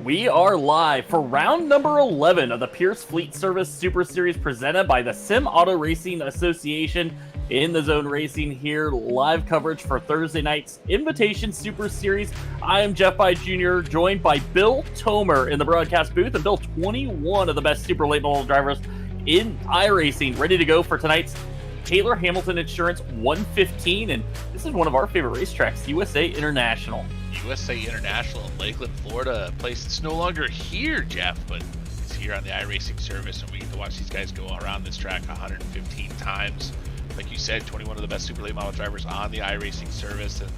We are live for round number 11 of the Pierce Fleet Service Super Series presented by the Sim Auto Racing Association. In the Zone Racing here, live coverage for Thursday night's Invitation Super Series. I am Jeff By Jr., joined by Bill Tomer in the broadcast booth, and Bill, 21 of the best super late model drivers in iRacing, ready to go for tonight's Taylor Hamilton Insurance 115, and this is one of our favorite racetracks, USA International. USA International in Lakeland, Florida, a place that's no longer here, Jeff, but it's here on the iRacing service, and we get to watch these guys go around this track 115 times. Like you said, 21 of the best super late model drivers on the iRacing service, and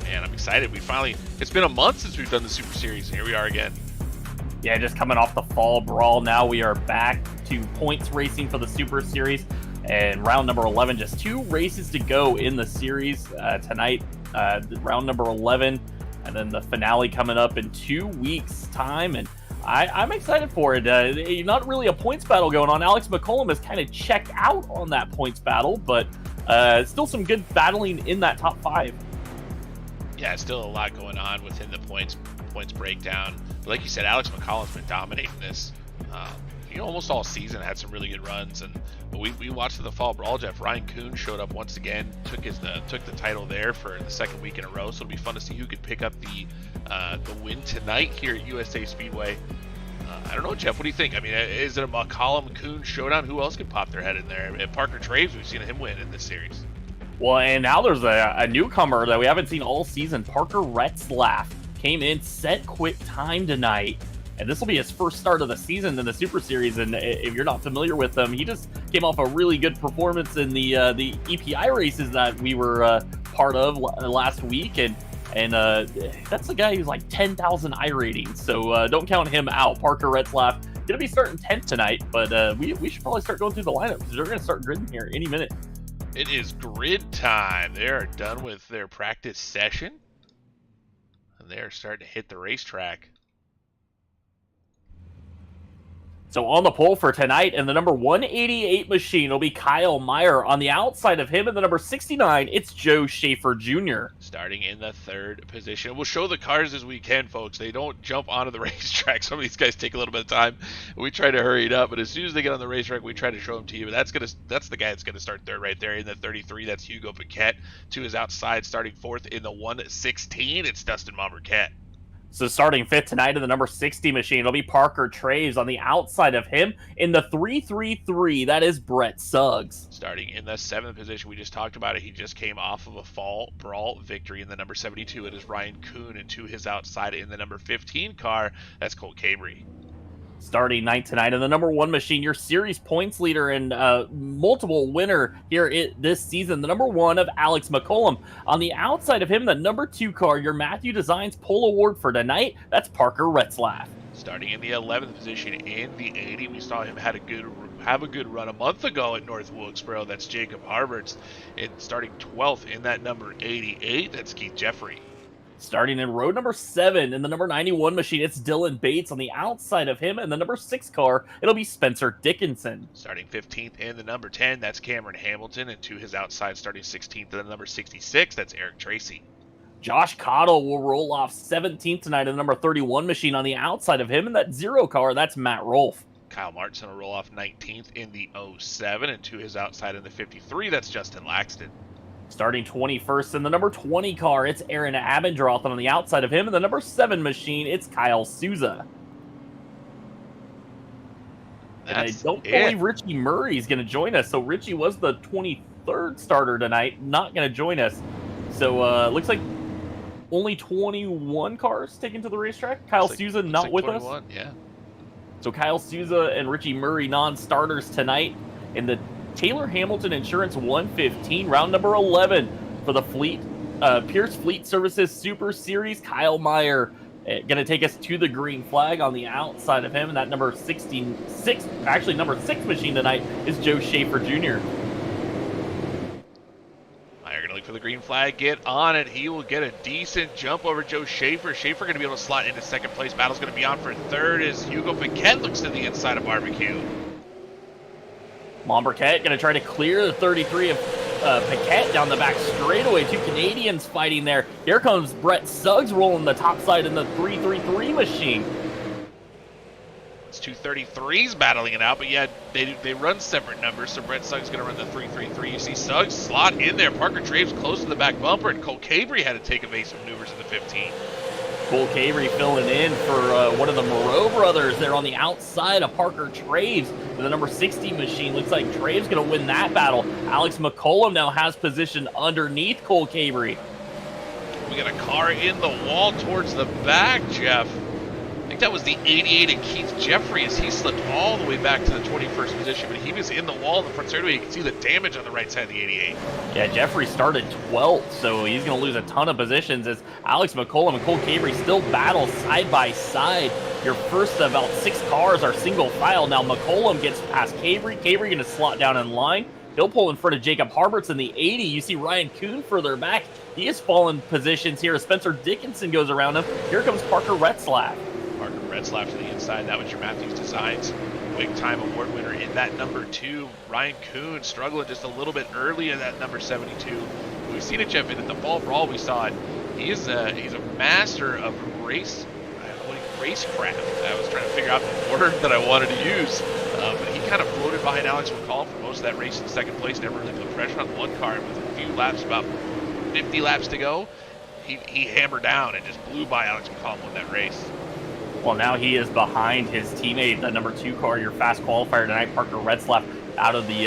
man, I'm excited. It's been a month since we've done the Super Series, and here we are again. Yeah, just coming off the fall brawl, now we are back to points racing for the Super Series, and round number 11, just 2 races to go in the series tonight, round number 11, and then the finale coming up in 2 weeks' time, and I'm excited for it. Not really a points battle going on. Alex McCollum has kind of checked out on that points battle, but still some good battling in that top 5. Yeah, still a lot going on within the points breakdown. But like you said, Alex McCollum's been dominating this. Almost all season, had some really good runs, and we watched the fall brawl. Jeff, Ryan Kuhn showed up once again, took the title there for the second week in a row. So it'll be fun to see who could pick up the win tonight here at USA Speedway. I don't know, Jeff. What do you think? I mean, is it a McCollum Kuhn showdown? Who else could pop their head in there? At Parker Traves, we've seen him win in this series. Well, and now there's a newcomer that we haven't seen all season. Parker Retzlaff came in, set quick time tonight. And this will be his first start of the season in the Super Series. And if you're not familiar with him, he just came off a really good performance in the EPI races that we were part of last week. And that's the guy who's like 10,000 I ratings. So don't count him out. Parker Retzlaff going to be starting 10th tonight. But we should probably start going through the lineup because they're going to start gridding here any minute. It is grid time. They are done with their practice session. And they are starting to hit the racetrack. So on the pole for tonight, and the number 188 machine will be Kyle Meyer. On the outside of him, in the number 69, it's Joe Schaefer Jr. Starting in the 3rd position. We'll show the cars as we can, folks. They don't jump onto the racetrack. Some of these guys take a little bit of time. We try to hurry it up, but as soon as they get on the racetrack, we try to show them to you. But that's the guy that's going to start 3rd right there. In the 33, that's Hugo Paquette. To his outside, starting 4th in the 116, it's Dustin Mombercat. So starting 5th tonight in the number 60 machine, it'll be Parker Traves. On the outside of him, in the 333, that is Brett Suggs. Starting in the 7th position, we just talked about it. He just came off of a fall brawl victory in the number 72. It is Ryan Kuhn, and to his outside in the number 15 car, that's Colt Cabry. Starting 9th tonight in the number 1 machine, your series points leader and multiple winner here this season, the number 1 of Alex McCollum. On the outside of him, the number 2 car, your Matthew Designs pole award for tonight, that's Parker Retzlaff. Starting in the 11th position in the 80, we saw him have a good run a month ago at North Wilkesboro. That's Jacob Harberts. And starting 12th in that number 88, that's Keith Jeffrey. Starting in row number 7 in the number 91 machine, it's Dylan Bates. On the outside of him, and the number 6 car, it'll be Spencer Dickinson. Starting 15th in the number 10, that's Cameron Hamilton. And to his outside, starting 16th in the number 66, that's Eric Tracy. Josh Cottle will roll off 17th tonight in the number 31 machine. On the outside of him, in that 0 car, that's Matt Rolfe. Kyle Martin will roll off 19th in the 07, and to his outside in the 53, that's Justin Laxton. Starting 21st in the number 20 car, it's Aaron Abendroth. And on the outside of him, in the number 7 machine, it's Kyle Souza. And I don't believe Richie Murray is going to join us. So Richie was the 23rd starter tonight, not going to join us. So looks like only 21 cars taken to the racetrack. Kyle Souza not with us. Yeah. So Kyle Souza and Richie Murray non-starters tonight in the Taylor Hamilton Insurance 115, round number 11 for the Pierce Fleet Services Super Series. Kyle Meyer going to take us to the green flag. On the outside of him, and that number 66, actually number 6 machine tonight, is Joe Schaefer Jr. Meyer going to look for for the green flag. Get on it. He will get a decent jump over Joe Schaefer. Schaefer going to be able to slot into second place. Battle's going to be on for third as Hugo Paquette looks to the inside of Barbecue. Monberquette going to try to clear the 33 of Paquette down the back straightaway. Two Canadians fighting there. Here comes Brett Suggs rolling the top side in the 333 machine. It's two 33s battling it out, but yeah, they run separate numbers, so Brett Suggs going to run the 333. You see Suggs slot in there. Parker Traves close to the back bumper, and Cole Cabrey had to take evasive maneuvers in the 15. Cole Cabrey filling in for one of the Moreau brothers there on the outside of Parker Traves with the number 60 machine. Looks like Traves going to win that battle. Alex McCollum now has position underneath Cole Cabrey. We got a car in the wall towards the back, Jeff. I think that was the 88 of Keith Jeffrey as he slipped all the way back to the 21st position, but he was in the wall in the front straightaway. You can see the damage on the right side of the 88. Yeah, Jeffrey started 12th, so he's going to lose a ton of positions as Alex McCollum and Cole Cabrey still battle side by side. Your first about 6 cars are single file. Now McCollum gets past Cabrey. Cabrey going to slot down in line. He'll pull in front of Jacob Harberts in the 80. You see Ryan Kuhn further back. He has fallen positions here as Spencer Dickinson goes around him. Here comes Parker Retzlaff. Parker Retzlaff to the inside. That was your Matthews Designs Quick Time Award winner in that number 2. Ryan Kuhn struggling just a little bit early in that number 72. We've seen it, Jeff, in the fall brawl. We saw it. He's a master of racecraft. I was trying to figure out the word that I wanted to use, but he kind of floated behind Alex McCall for most of that race in second place. Never really put pressure on one car. And with a few laps, about 50 laps to go, he hammered down and just blew by Alex McCall and won that race. Well, now he is behind his teammate, the number 2 car, your fast qualifier tonight, Parker Retzlaff, out of the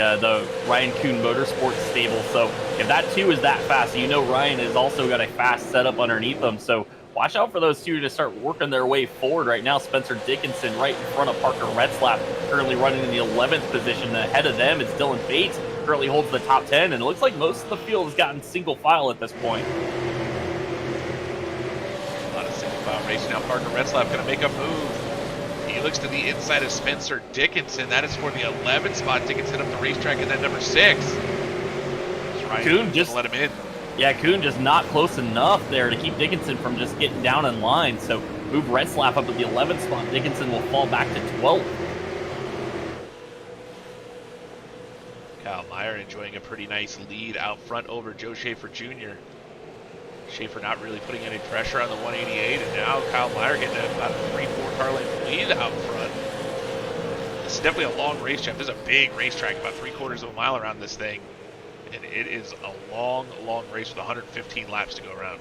Ryan Kuhn Motorsports stable. So if that 2 is that fast, you know Ryan has also got a fast setup underneath them. So watch out for those 2 to start working their way forward. Right now, Spencer Dickinson right in front of Parker Retzlaff, currently running in the 11th position. Ahead of them is Dylan Bates, currently holds the top 10, and it looks like most of the field has gotten single file at this point. Racing now, Parker Retzlaff going to make a move. He looks to the inside of Spencer Dickinson. That is for the 11th spot. Dickinson up the racetrack in that number 6. Kuhn just let him in. Yeah, Kuhn just not close enough there to keep Dickinson from just getting down in line. So move Retzlaff up to the 11th spot. Dickinson will fall back to 12th. Kyle Meyer enjoying a pretty nice lead out front over Joe Schaefer Jr. Schaefer not really putting any pressure on the 188, and now Kyle Meyer getting about a 3-4 car length lead out front. This is definitely a long race, Jeff. This is a big racetrack, about 3/4 of a mile around this thing. And it is a long, long race with 115 laps to go around.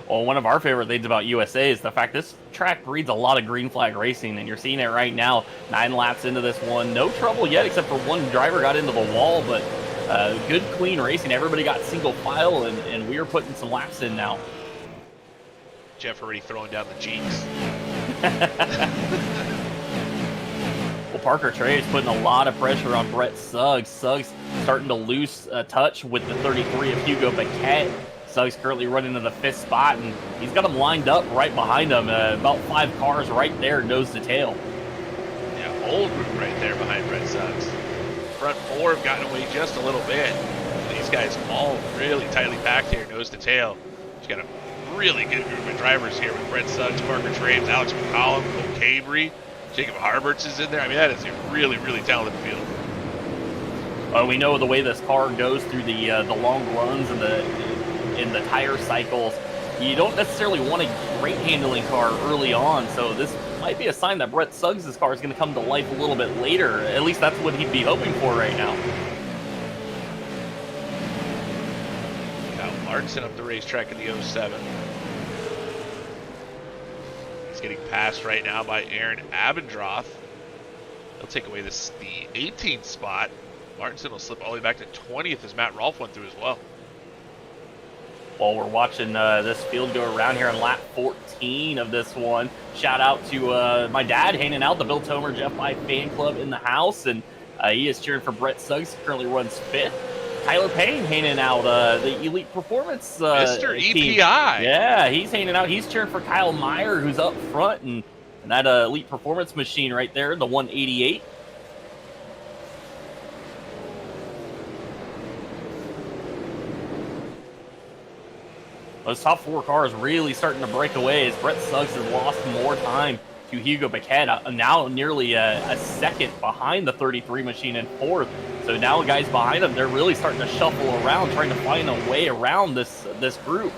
Well, one of our favorite things about USA is the fact this track breeds a lot of green flag racing, and you're seeing it right now. 9 laps into this one. No trouble yet, except for one driver got into the wall, but good, clean racing. Everybody got single file, and we are putting some laps in now. Jeff already throwing down the Jeeps. Well, Parker Traves putting a lot of pressure on Brett Suggs. Suggs starting to lose touch with the 33 of Hugo Paquette. Suggs currently running in the 5th spot, and he's got him lined up right behind him. About 5 cars right there, nose to tail. Yeah, old group right there behind Brett Suggs. Front 4 have gotten away just a little bit. These guys all really tightly packed here, nose to tail. He's got a really good group of drivers here with Brett Suggs, Parker Traves, Alex McCollum, Cole Cabrey, Jacob Harberts is in there. I mean, that is a really, really talented field. We know the way this car goes through the long runs and the tire cycles. You don't necessarily want a great handling car early on, so this might be a sign that Brett Suggs' car is going to come to life a little bit later. At least that's what he'd be hoping for right now. Kyle Martinson up the racetrack in the 07. He's getting passed right now by Aaron Abendroth. He'll take away the 18th spot. Martinson will slip all the way back to 20th as Matt Rolfe went through as well. While we're watching this field go around here on lap 14 of this one, shout out to my dad hanging out, the Bill Tomer Jeff Bye fan club in the house, and he is cheering for Brett Suggs, currently runs 5th. Tyler Payne hanging out, the Elite Performance Mr. team. EPI. Yeah, he's hanging out. He's cheering for Kyle Meyer, who's up front, and that Elite Performance machine right there, the 188. Those top 4 cars really starting to break away as Brett Suggs has lost more time to Hugo Paquette, now nearly a second behind the 33 machine in 4th. So now guys behind them, they're really starting to shuffle around, trying to find a way around this group.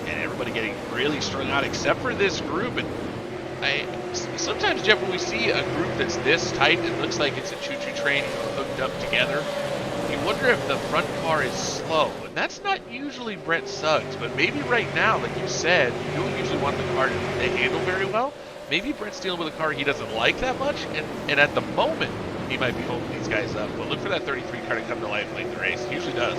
And everybody getting really strung out except for this group. And sometimes, Jeff, when we see a group that's this tight, it looks like it's a choo-choo train hooked up together. You wonder if the front car is slow, and that's not usually Brett Suggs, but maybe right now, like you said, you don't usually want the car to handle very well. Maybe Brett's dealing with a car he doesn't like that much, and at the moment, he might be holding these guys up. But look for that 33 car to come to life late in the race. He usually does.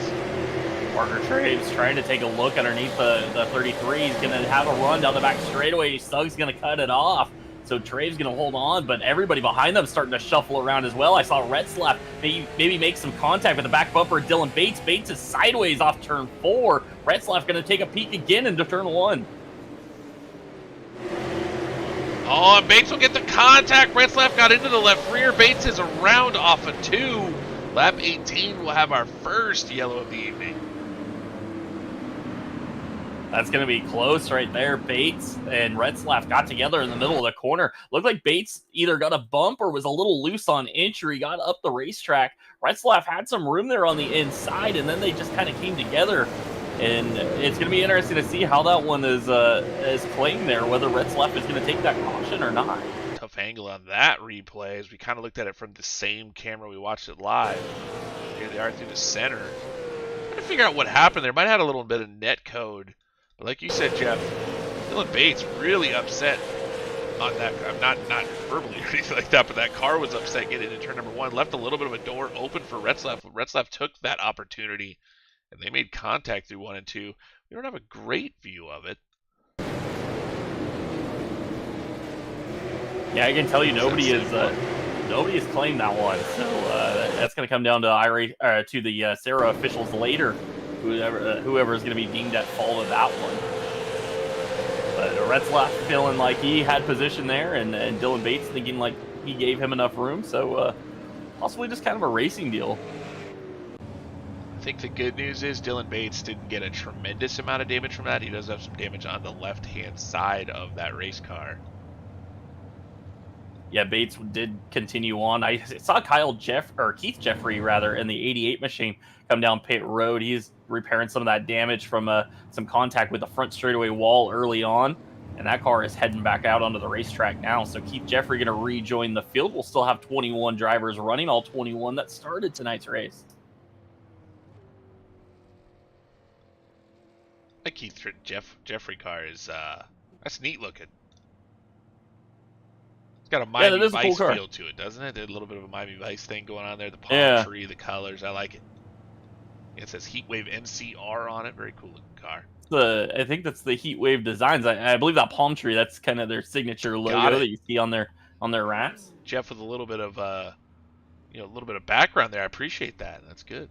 Parker Traves trying to take a look underneath the 33. He's going to have a run down the back straightaway. Suggs going to cut it off. So Traves going to hold on, but everybody behind them starting to shuffle around as well. I saw Retzlaff maybe make some contact with the back bumper of Dylan Bates. Bates is sideways off turn 4. Retzlaff going to take a peek again into turn 1. Oh, and Bates will get the contact. Retzlaff got into the left rear. Bates is around off of 2. Lap 18 will have our first yellow of the evening. That's going to be close right there. Bates and Retzlaff got together in the middle of the corner. Looked like Bates either got a bump or was a little loose on entry, got up the racetrack. Retzlaff had some room there on the inside, and then they just kind of came together. And it's going to be interesting to see how that one is playing there, whether Retzlaff is going to take that caution or not. Tough angle on that replay as we kind of looked at it from the same camera we watched it live. Here they are through the center. Trying to figure out what happened there. Might have had a little bit of net code. But like you said, Jeff, Dylan Bates really upset on that. I'm not verbally or anything like that, but that car was upset getting into turn number 1. Left a little bit of a door open for Retzlaff. Retzlaff took that opportunity, and they made contact through 1 and 2. We don't have a great view of it. Yeah, I can tell you nobody is claimed that one. So that's going to come down to to the Sarah officials later. Whoever is going to be deemed at fault of that one. But Retzlaff feeling like he had position there, and Dylan Bates thinking like he gave him enough room. So possibly just kind of a racing deal. I think the good news is Dylan Bates didn't get a tremendous amount of damage from that. He does have some damage on the left-hand side of that race car. Yeah, Bates did continue on. I saw Keith Jeffrey in the 88 machine come down pit road. He's repairing some of that damage from some contact with the front straightaway wall early on, and that car is heading back out onto the racetrack now. So Keith Jeffrey going to rejoin the field. We'll still have 21 drivers running, all 21 that started tonight's race. That Keith Jeffrey car is that's neat looking. It's got a Miami Vice feel to it, doesn't it? There's a little bit of a Miami Vice thing going on there. The palm tree, the colors, I like it. It says Heatwave MCR on it. Very cool looking car. I think that's the Heatwave Designs. I believe that palm tree, that's kind of their signature logo that you see on their wraps. Jeff with a little bit of a little bit of background there. I appreciate that. That's good.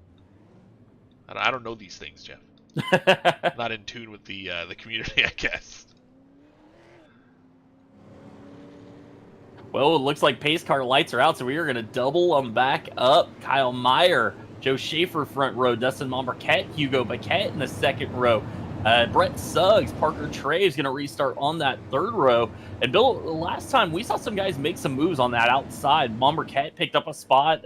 I don't know these things, Jeff. I'm not in tune with the community, I guess. Well, it looks like pace car lights are out, so we are going to double them back up. Kyle Meyer, Joe Schaefer front row, Dustin Monberquette, Hugo Paquette in the second row. Brett Suggs, Parker Traves going to restart on that third row. And Bill, last time we saw some guys make some moves on that outside. Monberquette picked up a spot.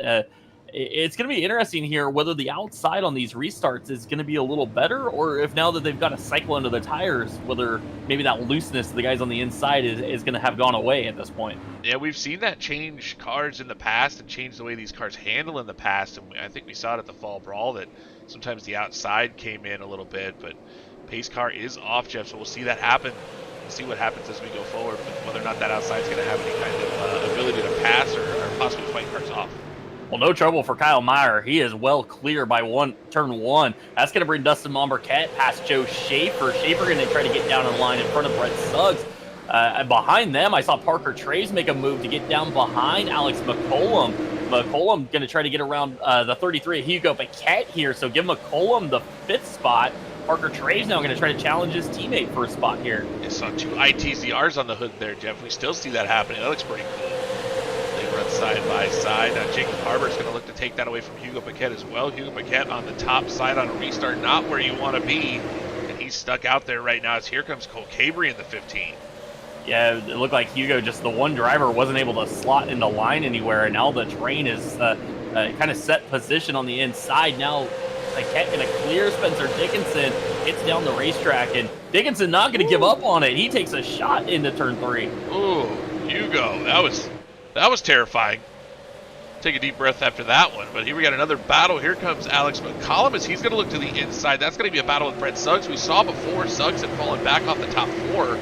It's going to be interesting here whether the outside on these restarts is going to be a little better, or if now that they've got a cycle into the tires, whether maybe that looseness of the guys on the inside is going to have gone away at this point. Yeah, we've seen that change cars in the past and change the way these cars handle in the past, and I think we saw it at the Fall Brawl that sometimes the outside came in a little bit, but pace car is off, Jeff, so we'll see that happen. We'll see what happens as we go forward, but whether or not that outside is going to have any kind of ability to pass or possibly fight cars off. Well, no trouble for Kyle Meyer. He is well clear by turn 1. That's going to bring Dustin Monberquette past Joe Schaefer. Schaefer going to try to get down in line in front of Brett Suggs. Behind them, I saw Parker Traves make a move to get down behind Alex McCollum. McCollum going to try to get around the 33 Hugo Paquette here, so give McCollum the 5th spot. Parker Traves now going to try to challenge his teammate for a spot here. I saw 2 ITZRs on the hood there, Jeff. We still see that happening. That looks pretty cool. Run side by side. Jacob Harbour is going to look to take that away from Hugo Paquette as well. Hugo Paquette on the top side on a restart, not where you want to be. And he's stuck out there right now as here comes Cole Cabry in the 15. Yeah, it looked like Hugo, just the one driver, wasn't able to slot into line anywhere, and now the train is kind of set position on the inside. Now Paquette going to clear Spencer Dickinson, hits down the racetrack, and Dickinson not going to give up on it. He takes a shot into turn 3. Ooh, Hugo, that was terrifying. Take a deep breath after that one, but here we got another battle. Here comes Alex McCollum as he's going to look to the inside. That's going to be a battle with Brett Suggs. We saw before Suggs had fallen back off the top 4.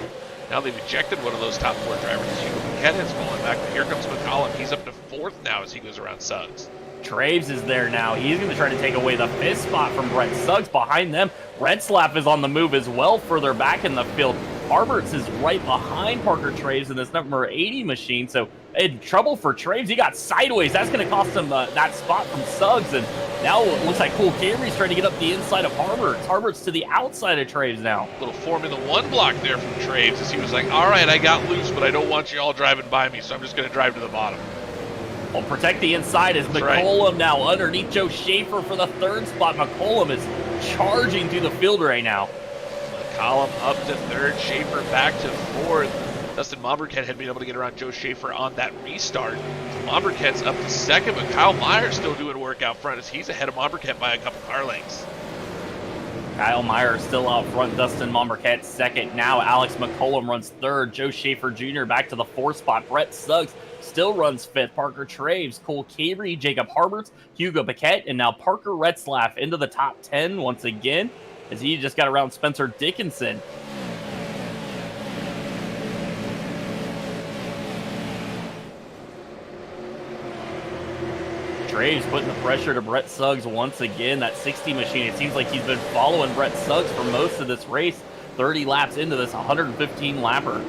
Now they've ejected one of those top 4 drivers. Hugo Paquette has fallen back, but here comes McCollum. He's up to 4th now as he goes around Suggs. Traves is there now. He's going to try to take away the 5th spot from Brett Suggs. Behind them, Retzlaff is on the move as well, further back in the field. Harberts is right behind Parker Traves in this number 80 machine, so in trouble for Traves. He got sideways. That's going to cost him that spot from Suggs, and now it looks like Cole Cabry's trying to get up the inside of Harberts. Harberts to the outside of Traves now. Little Formula 1 block there from Traves as he was like, all right, I got loose, but I don't want you all driving by me, so I'm just going to drive to the bottom. Well, protect the inside as McCollum now underneath Joe Schaefer for the 3rd spot. McCollum is charging through the field right now. McCollum up to 3rd, Schaefer back to 4th. Dustin Momberket had been able to get around Joe Schaefer on that restart. Momberket's up to 2nd, but Kyle Meyer's still doing work out front as he's ahead of Momberket by a couple car lengths. Kyle Meyer still out front. Dustin Momberket 2nd. Now Alex McCollum runs 3rd. Joe Schaefer Jr. back to the 4th spot. Brett Suggs still runs 5th. Parker Traves, Cole Cabry, Jacob Harberts, Hugo Paquette, and now Parker Retzlaff into the top 10 once again as he just got around Spencer Dickinson. Traves putting the pressure to Brett Suggs once again. That 60 machine, it seems like he's been following Brett Suggs for most of this race. 30 laps into this 115 lapper.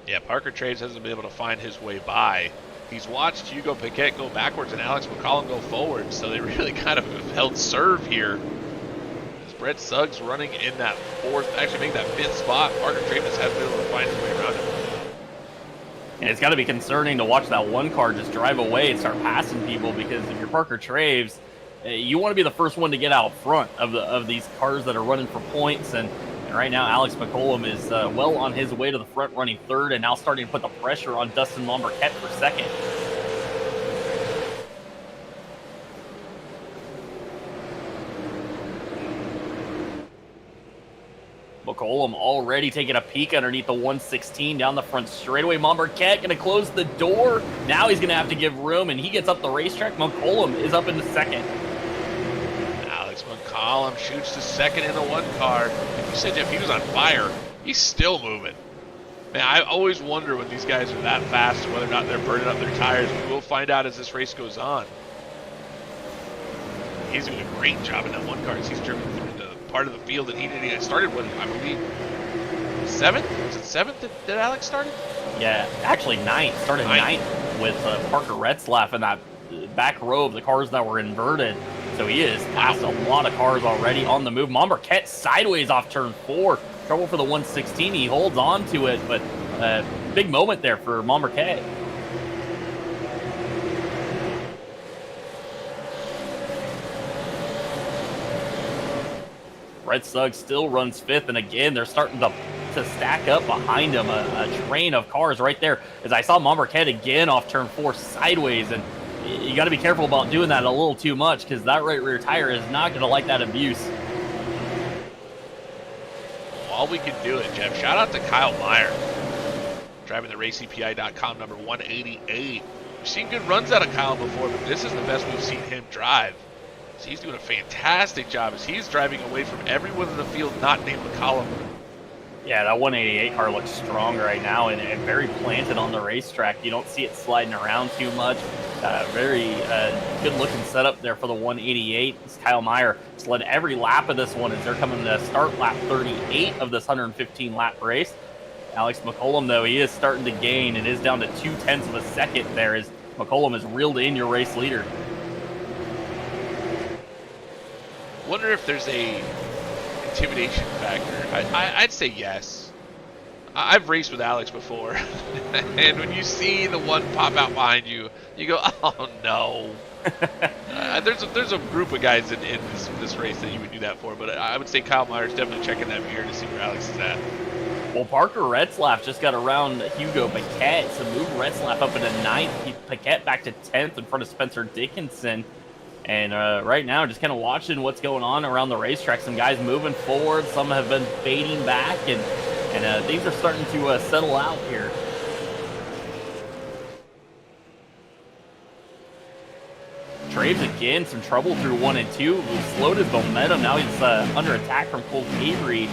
Yeah, Parker Traves hasn't been able to find his way by. He's watched Hugo Paquette go backwards and Alex McCollum go forward, so they really kind of held serve here. As Brett Suggs running in that 4th, actually make that 5th spot. Parker Traves hasn't been able to find his way around him. And it's got to be concerning to watch that one car just drive away and start passing people, because if you're Parker Traves, you want to be the first one to get out front of these cars that are running for points. And right now, Alex McCollum is well on his way to the front, running 3rd, and now starting to put the pressure on Dustin Momberket for 2nd. McCollum already taking a peek underneath the 116 down the front straightaway. Momberket going to close the door. Now he's going to have to give room, and he gets up the racetrack. McCollum is up into 2nd. Alex McCollum shoots to 2nd in the 1 car. If you said Jeff, he was on fire, he's still moving. Man, I always wonder when these guys are that fast, whether or not they're burning up their tires. We'll find out as this race goes on. He's doing a great job in that 1 car as he's driven through the part of the field that he didn't even started with. I believe 7th? Was it 7th that Alex started? Yeah, actually 9th. Started 9th with Parker Retzlaff in that back row of the cars that were inverted. So he is past a lot of cars already on the move. Momberket sideways off turn 4. Trouble for the 116. He holds on to it, but big moment there for Momberket. Brett Suggs still runs 5th, and again, they're starting to stack up behind him, a train of cars right there. As I saw Momberket again off turn 4 sideways, and you got to be careful about doing that a little too much, because that right rear tire is not going to like that abuse. While we can do it, Jeff, shout out to Kyle Meyer, driving the RaceCPI.com number 188. We've seen good runs out of Kyle before, but this is the best we've seen him drive. So he's doing a fantastic job as he's driving away from everyone in the field not named McCollum. Yeah, that 188 car looks strong right now and very planted on the racetrack. You don't see it sliding around too much. Very good-looking setup there for the 188. It's Kyle Meyer just led every lap of this one as they're coming to start lap 38 of this 115-lap race. Alex McCollum, though, he is starting to gain and is down to 0.2 of a second there as McCollum has reeled in your race leader. Wonder if there's a intimidation factor. I'd say yes. I've raced with Alex before, and when you see the one pop out behind you, you go, "Oh no!" There's a group of guys in this race that you would do that for, but I would say Kyle Meyer's definitely checking that mirror to see where Alex is at. Well, Parker Retzlaff just got around Hugo Paquette to move Retzlaff up into 9th. Paquette back to 10th in front of Spencer Dickinson. And right now, just kind of watching what's going on around the racetrack. Some guys moving forward, some have been fading back, and things are starting to settle out here. Traves again, some trouble through 1 and 2. He slowed his momentum. Now he's under attack from Cole Cabrey.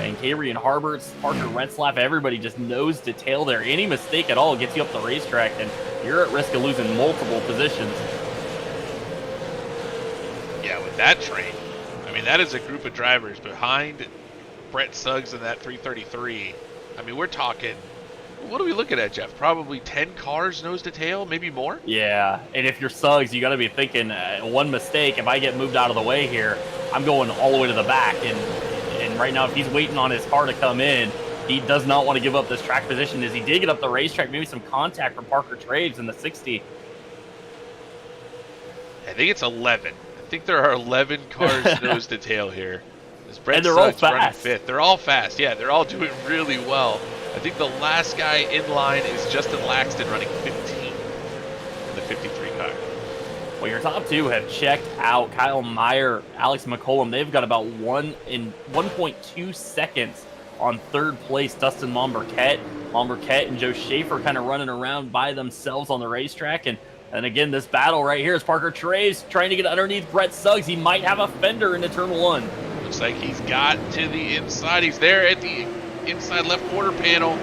And Cabrey and Harberts, Parker Retzlaff, everybody just nose to tail there. Any mistake at all gets you up the racetrack, and you're at risk of losing multiple positions. Yeah, with that train, I mean, that is a group of drivers behind Brett Suggs in that 333. I mean, we're talking, what are we looking at, Jeff? Probably 10 cars nose to tail, maybe more? Yeah, and if you're Suggs, you got to be thinking, one mistake, if I get moved out of the way here, I'm going all the way to the back. And right now, if he's waiting on his car to come in, he does not want to give up this track position. As he did get up the racetrack, maybe some contact from Parker Traves in the 60. I think it's 11. I think there are 11 cars nose to tail here. And they're all fast. 5th. They're all fast. Yeah, they're all doing really well. I think the last guy in line is Justin Laxton running 15 in the 53 car. Well, your top two have checked out. Kyle Meyer, Alex McCollum, they've got about 1.2 seconds on 3rd place. Dustin Monberquette and Joe Schaefer kind of running around by themselves on the racetrack. And again, this battle right here is Parker Traves trying to get underneath Brett Suggs. He might have a fender into turn 1. Looks like he's got to the inside. He's there at the inside left quarter panel.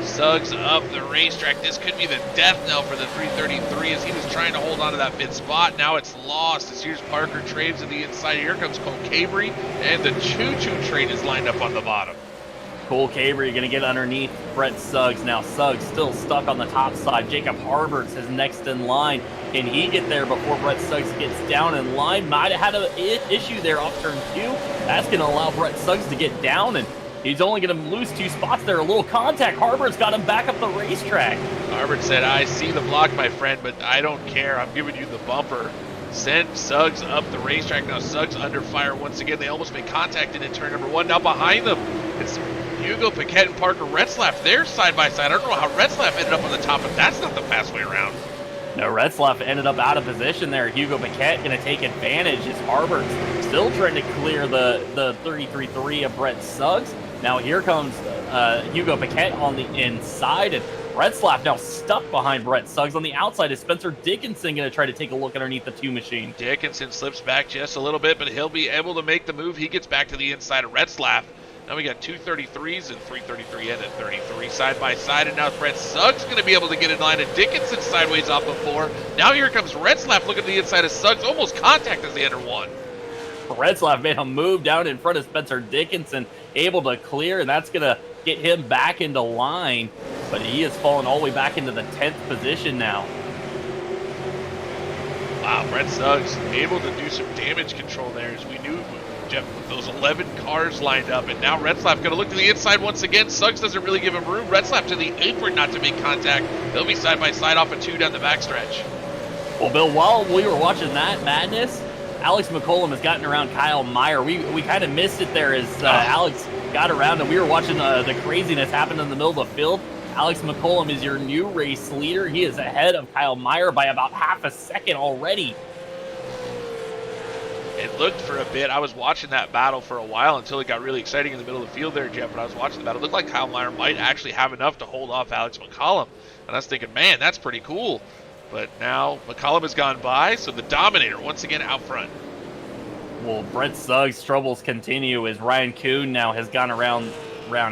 Suggs up the racetrack. This could be the death knell for the 333 as he was trying to hold on to that mid spot. Now it's lost as here's Parker Traves to the inside. Here comes Cole Cabrey, and the choo-choo train is lined up on the bottom. Cole Cabrey going to get underneath Brett Suggs. Now Suggs still stuck on the top side. Jacob Harberts is next in line. Can he get there before Brett Suggs gets down in line? Might have had an issue there off turn 2. That's going to allow Brett Suggs to get down, and he's only going to lose 2 spots there. A little contact. Harberts got him back up the racetrack. Harbert said, I see the block, my friend, but I don't care. I'm giving you the bumper. Send Suggs up the racetrack. Now Suggs under fire once again. They almost made contact in turn number 1. Now behind them, it's Hugo Paquette and Parker Retzlaff. They're side by side. I don't know how Retzlaff ended up on the top, but that's not the fast way around. No, Retzlaff ended up out of position there. Hugo Paquette going to take advantage as Harberts still trying to clear the 33-3 of Brett Suggs. Now here comes Hugo Paquette on the inside, and Retzlaff now stuck behind Brett Suggs. On the outside is Spencer Dickinson going to try to take a look underneath the 2 machine. Dickinson slips back just a little bit, but he'll be able to make the move. He gets back to the inside of Retzlaff. Now we got 2 33s and 333 and a 33 side by side, and now Brett Suggs going to be able to get in line, and Dickinson sideways off of 4. Now here comes Retzlaff looking at the inside of Suggs, almost contact as they enter 1. Retzlaff made a move down in front of Spencer Dickinson, able to clear, and that's going to get him back into line, but he has fallen all the way back into the 10th position now. Wow, Brett Suggs able to do some damage control there, as we knew, Jeff, with those 11 cars lined up, and now Retzlaff going to look to the inside once again. Suggs doesn't really give him room. Retzlaff to the apron not to make contact. They'll be side by side off of 2 down the backstretch. Well, Bill, while we were watching that madness, Alex McCollum has gotten around Kyle Meyer. We kind of missed it there as Alex got around, and we were watching the craziness happen in the middle of the field. Alex McCollum is your new race leader. He is ahead of Kyle Meyer by about half a second already. It looked for a bit. I was watching that battle for a while until it got really exciting in the middle of the field there, Jeff. But I was watching the battle. It looked like Kyle Meyer might actually have enough to hold off Alex McCollum. And I was thinking, man, that's pretty cool. But now McCollum has gone by, so the Dominator once again out front. Well, Brett Suggs' troubles continue as Ryan Kuhn now has gone around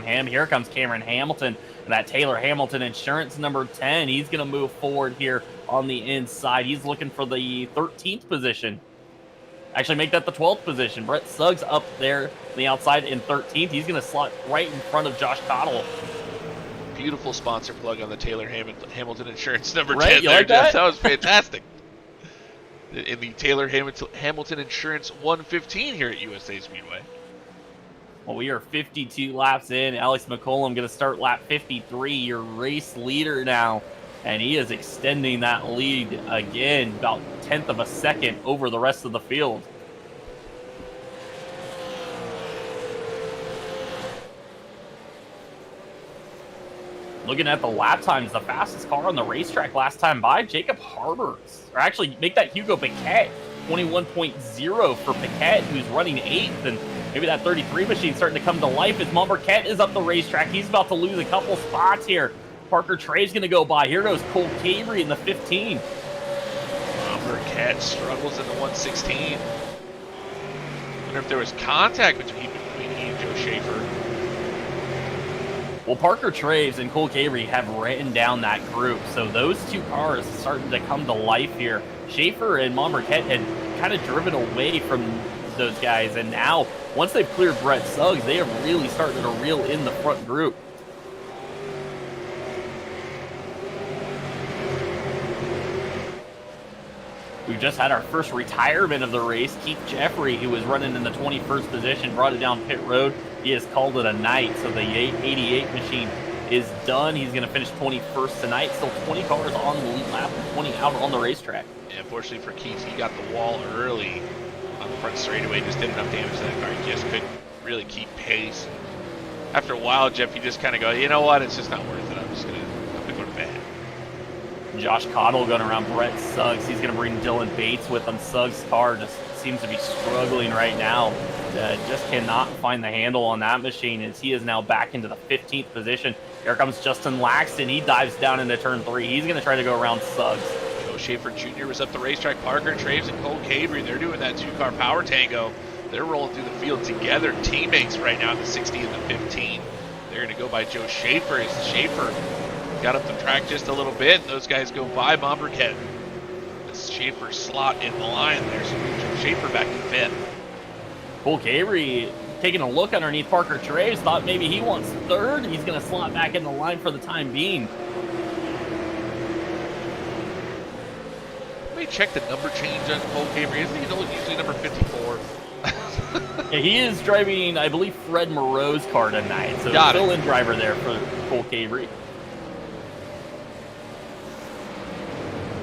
him. Here comes Cameron Hamilton, and that Taylor Hamilton Insurance number 10. He's going to move forward here on the inside. He's looking for the 13th position. Actually, make that the 12th position. Brett Suggs up there on the outside in 13th. He's going to slot right in front of Josh Cottle. Beautiful sponsor plug on the Taylor Hamilton Insurance number 10 right, there, like Jeff. that? That was fantastic. In the Taylor Hamilton Insurance 115 here at USA Speedway. Well, we are 52 laps in. Alex McCollum going to start lap 53, your race leader now. And he is extending that lead again, about 1/10 of a second over the rest of the field. Looking at the lap times, the fastest car on the racetrack last time by, Jacob Harbers. Or actually, make that Hugo Piquet. 21.0 for Piquet, who's running 8th. And maybe that 33 machine starting to come to life as Monberquette is up the racetrack. He's about to lose a couple spots here. Parker Trave's going to go by. Here goes Cole Cabrey in the 15. Monberquette struggles in the 116. Wonder if there was contact between he and Joe Schaefer. Well, Parker Traves and Cole Cabrey have ran down that group, so those two cars starting to come to life here. Schaefer and Monberquette had kind of driven away from those guys, and now, once they've cleared Brett Suggs, they have really started to reel in the front group. We've just had our first retirement of the race. Keith Jeffrey, who was running in the 21st position, brought it down pit road. He has called it a night, so the 88 machine is done. He's going to finish 21st tonight. Still 20 cars on the lead lap, 20 out on the racetrack. Yeah, unfortunately for Keith, he got the wall early on the front straightaway. Just did enough damage to that car. He just couldn't really keep pace. After a while, Jeff, you just kind of go, you know what? It's just not worth it. I'm just going to go to bed. Josh Cottle going around Brett Suggs. He's going to bring Dylan Bates with him. Suggs' car just seems to be struggling right now. Just cannot find the handle on that machine as he is now back into the 15th position. Here comes Justin Laxton. He dives down into turn 3. He's going to try to go around Suggs. Joe Schaefer Jr. was up the racetrack. Parker Traves and Cole Cabrey, they're doing that two-car power tango. They're rolling through the field together. Teammates right now in the 60 and the 15. They're going to go by Joe Schaefer as Schaefer got up the track just a little bit, and those guys go by Monberquette. This Schaefer slot in the line there, so Joe Schaefer back to 5th. Cole Cabrey taking a look underneath Parker Traves, thought maybe he wants 3rd. He's going to slot back in the line for the time being. Let me check the number change on Cole Cabrey. Isn't he usually number 54? Yeah, he is driving, I believe, Fred Moreau's car tonight, so fill-in driver there for Cole Cabrey.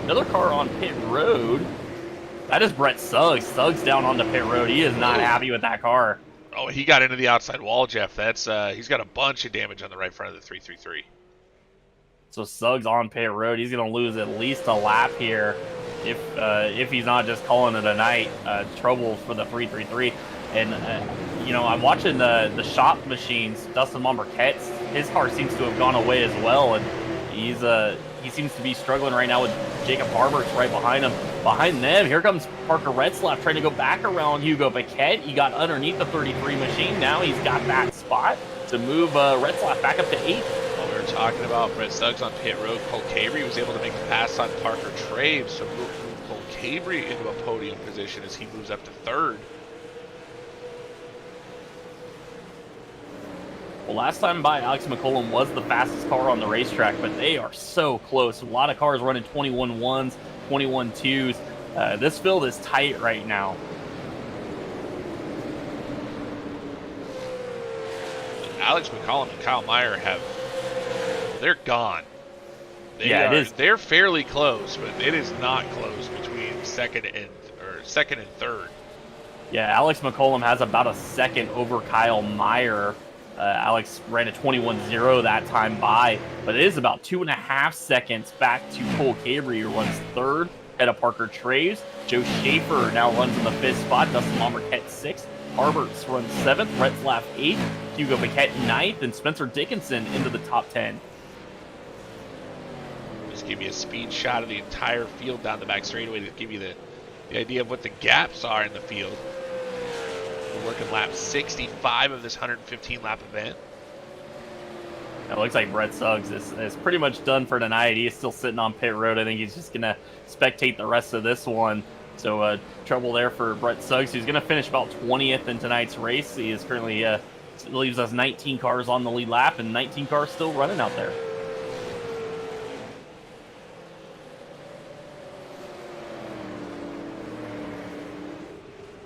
Another car on pit road. That is Brett Suggs. Suggs down onto pit road. He is not happy with that car. Oh, he got into the outside wall, Jeff. That's he's got a bunch of damage on the right front of the 333. So Suggs on pit road. He's going to lose at least a lap here if he's not just calling it a night. Trouble for the 333. And, you know, I'm watching the shop machines. Dustin Monberquette, his car seems to have gone away as well. And he seems to be struggling right now with Jacob Harbers right behind him. Behind them, here comes Parker Retzlaff trying to go back around Hugo Piquet. He got underneath the 33 machine. Now he's got that spot to move Retzlaff back up to 8th. Well, we were talking about Brett Suggs on pit road. Cole Cabrey was able to make the pass on Parker Traves, so move Cole Cabrey into a podium position as he moves up to 3rd. Well, last time by, Alex McCollum was the fastest car on the racetrack, but they are so close. A lot of cars running 21.1s, 21.2s. This field is tight right now. Alex McCollum and Kyle Meyer they're gone. It is. They're fairly close, but it is not close between second and 3rd. Yeah, Alex McCollum has about a second over Kyle Meyer. Alex ran a 21.0 that time by, but it is about 2.5 seconds back to Cole Cabrey, who runs 3rd, ahead of Parker Traves. Joe Schaefer now runs in the 5th spot. Dustin Monberquette 6th. Harbers runs 7th. Retzlaff 8th. Hugo Piquet 9th, and Spencer Dickinson into the top 10. Just give you a speed shot of the entire field down the back straightaway to give you the idea of what the gaps are in the field. We're working lap 65 of this 115-lap event. It looks like Brett Suggs is pretty much done for tonight. He is still sitting on pit road. I think he's just going to spectate the rest of this one. So trouble there for Brett Suggs, who's going to finish about 20th in tonight's race. He is currently leaves us 19 cars on the lead lap and 19 cars still running out there.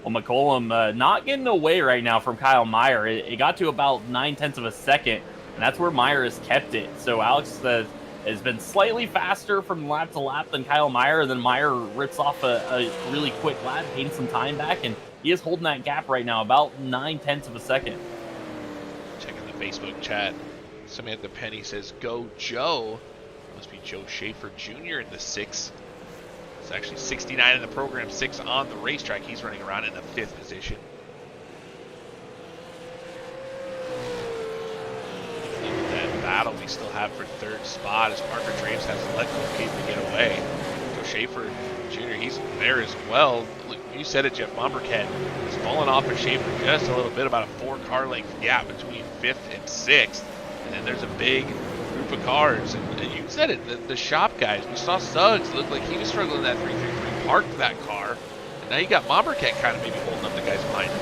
Well, McCollum not getting away right now from Kyle Meyer. It got to about 9/10 of a second, and that's where Meyer has kept it. So Alex has been slightly faster from lap to lap than Kyle Meyer, and then Meyer rips off a really quick lap, gains some time back, and he is holding that gap right now, about 9/10 of a second. Checking the Facebook chat. Samantha Penny says, "Go Joe." Must be Joe Schaefer Jr. in the 6. It's actually 69 in the program, 6 on the racetrack. He's running around in the 5th position. Look at that battle we still have for 3rd spot as Parker Traves has to let Cave to get away. Joe Schaefer Jr., he's there as well. Look, you said it, Jeff. Mombercat has fallen off of Schaefer just a little bit, about a 4-car length gap between 5th and 6th. And then there's a big group of cars, and you said it, the shop guys. We saw Suggs look like he was struggling in that 333, parked that car, and now you got Mombercat kind of maybe holding up the guys behind him.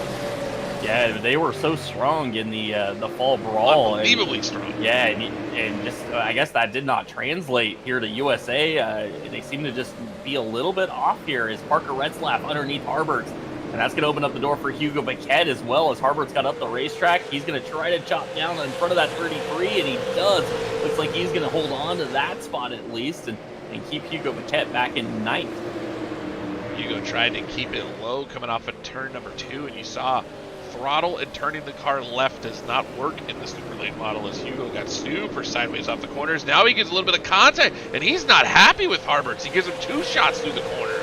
Yeah, they were so strong in the fall brawl. Unbelievably strong. Yeah, and just I guess that did not translate here to USA. They seem to just be a little bit off here as Parker Retzlaff underneath Harberts. And that's going to open up the door for Hugo Paquette as well. As Harbert's got up the racetrack, he's going to try to chop down in front of that 33, and he does. Looks like he's going to hold on to that spot at least and keep Hugo Paquette back in 9th. Hugo tried to keep it low coming off of turn number 2, and you saw throttle and turning the car left does not work in the super late model as Hugo got super sideways off the corners. Now he gets a little bit of contact, and he's not happy with Harberts. He gives him 2 shots through the corner.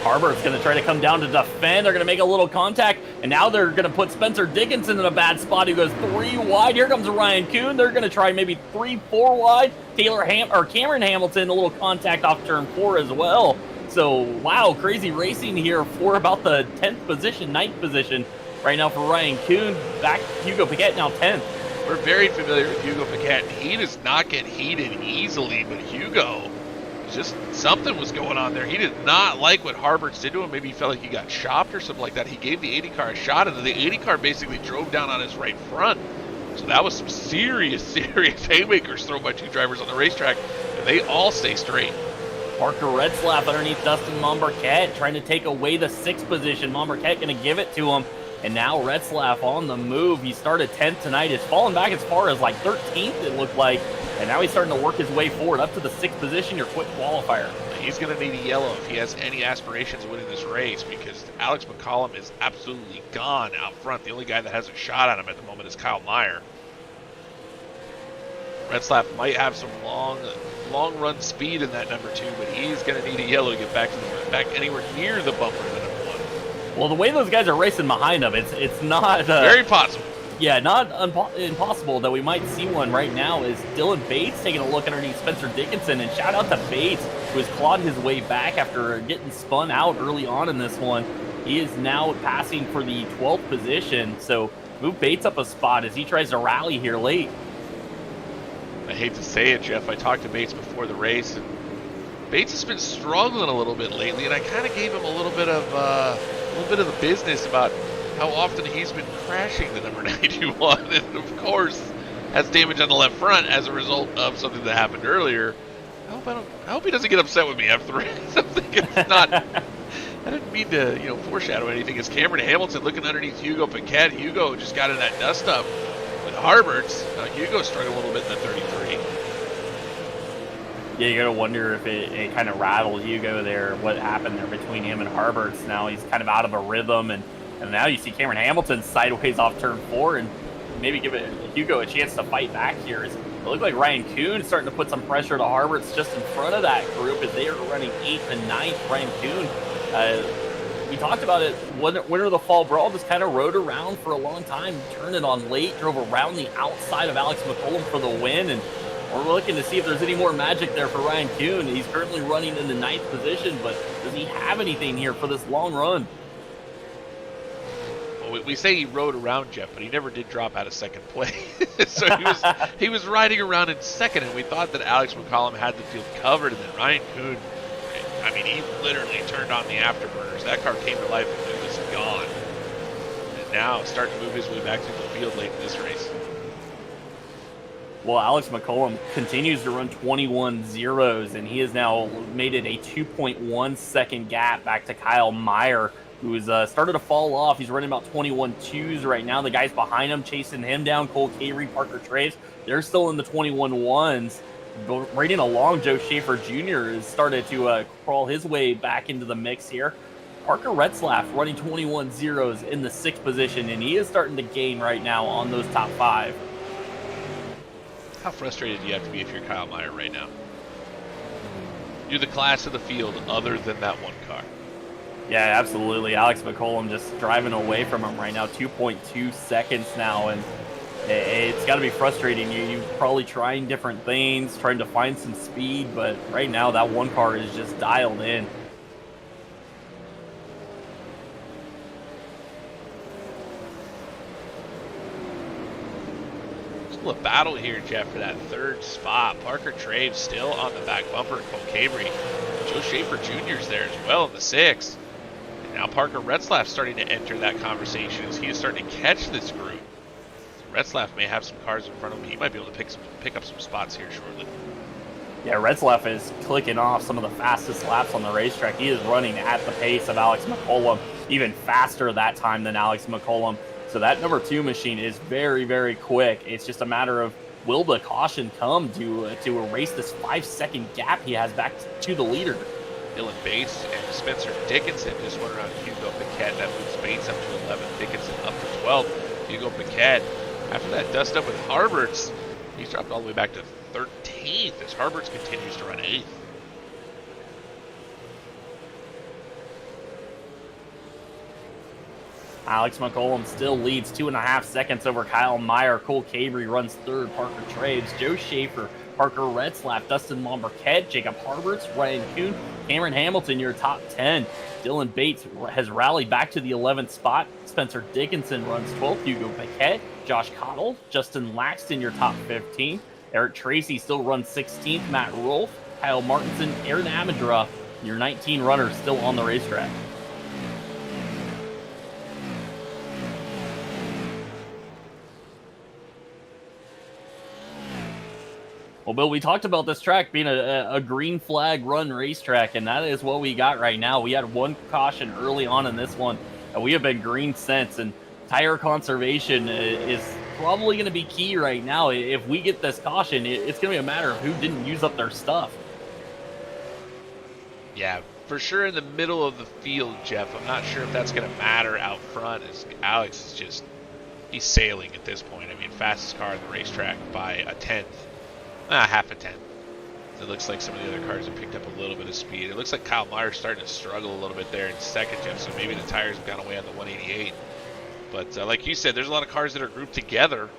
Harbert's going to try to come down to defend. They're going to make a little contact, and now they're going to put Spencer Dickinson in a bad spot. He goes 3 wide. Here comes Ryan Kuhn. They're going to try maybe 3-4 wide. Cameron Hamilton, a little contact off turn 4 as well. So, wow, crazy racing here for about the 10th position, 9th position right now for Ryan Kuhn. Back Hugo Paquette now 10th. We're very familiar with Hugo Paquette. He does not get heated easily, but Hugo, just something was going on there. He did not like what Harberts did to him. Maybe he felt like he got chopped or something like that. He gave the 80 car a shot, and the 80 car basically drove down on his right front. So that was some serious haymakers thrown by 2 drivers on the racetrack, and they all stay straight. Parker Retzlaff underneath Dustin Mombercat trying to take away the 6th position. Mombercat going to give it to him. And now Retzlaff on the move. He started 10th tonight. He's fallen back as far as like 13th, it looked like. And now he's starting to work his way forward up to the 6th position, your quick qualifier. He's going to need a yellow if he has any aspirations of winning this race, because Alex McCollum is absolutely gone out front. The only guy that has a shot at him at the moment is Kyle Meyer. Retzlaff might have some long run speed in that number 2, but he's going to need a yellow to get back anywhere near the bumper of the number 1. Well, the way those guys are racing behind him, it's not very possible. Yeah, not impossible that we might see one right now. Is Dylan Bates taking a look underneath Spencer Dickinson, and shout out to Bates, who has clawed his way back after getting spun out early on in this one. He is now passing for the 12th position, so move Bates up a spot as he tries to rally here late. I hate to say it, Jeff. I talked to Bates before the race, and Bates has been struggling a little bit lately, and I kind of gave him a little bit of the business about how often he's been crashing the number 91, and of course has damage on the left front as a result of something that happened earlier. I hope he doesn't get upset with me after the race. I'm thinking it's not. I didn't mean to, foreshadow anything. It's Cameron Hamilton looking underneath Hugo Paquette. Hugo just got in that dust up with Harberts. Hugo struggled a little bit in the 33. Yeah, you gotta wonder if it kind of rattled Hugo there, what happened there between him and Harberts. Now he's kind of out of a rhythm, and now you see Cameron Hamilton sideways off turn 4 and maybe give Hugo a chance to fight back here. It looked like Ryan Kuhn is starting to put some pressure to Harberts just in front of that group as they are running 8th and 9th. Ryan Kuhn, we talked about it, winner of the fall brawl, just kind of rode around for a long time, turned it on late, drove around the outside of Alex McCollum for the win, and we're looking to see if there's any more magic there for Ryan Kuhn. He's currently running in the 9th position, but does he have anything here for this long run? Well, we say he rode around, Jeff, but he never did drop out of second place. So he was riding around in second, and we thought that Alex McCollum had the field covered, and then Ryan Kuhn, he literally turned on the afterburners. That car came to life and it was gone. And now starting to move his way back to the field late in this race. Well, Alex McCollum continues to run 21 zeros, and he has now made it a 2.1 second gap back to Kyle Meyer. who's started to fall off. He's running about 21.2s right now. The guys behind him chasing him down, Cole Cavery, Parker Traves, they're still in the 21.1s. Raiding along, Joe Schaefer Jr. has started to crawl his way back into the mix here. Parker Retzlaff running 21.0s in the 6th position, and he is starting to gain right now on those top 5. How frustrated do you have to be if you're Kyle Meyer right now? You're the class of the field other than that one car. Yeah, absolutely. Alex McCollum just driving away from him right now, 2.2 seconds now, and it's got to be frustrating. You're probably trying different things, trying to find some speed, but right now that one car is just dialed in. Still a battle here, Jeff, for that 3rd spot. Parker Traves still on the back bumper. Cole Cavery. Joe Schaefer Jr.'s there as well in the 6th. And now Parker Retzlaff starting to enter that conversation as he is starting to catch this group. Retzlaff may have some cars in front of him. He might be able to pick up some spots here shortly. Yeah, Retzlaff is clicking off some of the fastest laps on the racetrack. He is running at the pace of Alex McCollum, even faster that time than Alex McCollum. So that number 2 machine is very, very quick. It's just a matter of will the caution come to erase this 5-second gap he has back to the leader. Dylan Bates and Spencer Dickinson just went around Hugo Paquette. That moves Bates up to 11, Dickinson up to 12. Hugo Paquette, after that dust up with Harberts, he's dropped all the way back to 13th as Harberts continues to run 8th. Alex McCollum still leads 2.5 seconds over Kyle Meyer. Cole Cavery runs 3rd. Parker Traves, Joe Schaefer, Parker Retzlaff, Dustin Monberquette, Jacob Harberts, Ryan Kuhn, Cameron Hamilton, your top 10. Dylan Bates has rallied back to the 11th spot. Spencer Dickinson runs 12th. Hugo Paquette, Josh Cottle, Justin Laxton, your top 15. Eric Tracy still runs 16th. Matt Rolfe, Kyle Martinson, Aaron Amadra, your 19 runners still on the racetrack. Well, Bill, we talked about this track being a green flag run racetrack, and that is what we got right now. We had one caution early on in this one, and we have been green since, and tire conservation is probably going to be key right now. If we get this caution, it's going to be a matter of who didn't use up their stuff. Yeah, for sure in the middle of the field, Jeff. I'm not sure if that's going to matter out front as Alex is just, he's sailing at this point. I mean, fastest car on the racetrack by a tenth. Half a tenth. It looks like some of the other cars have picked up a little bit of speed. It looks like Kyle Meyer's starting to struggle a little bit there in second, Jeff, so maybe the tires have gone away on the 188. But like you said, there's a lot of cars that are grouped together,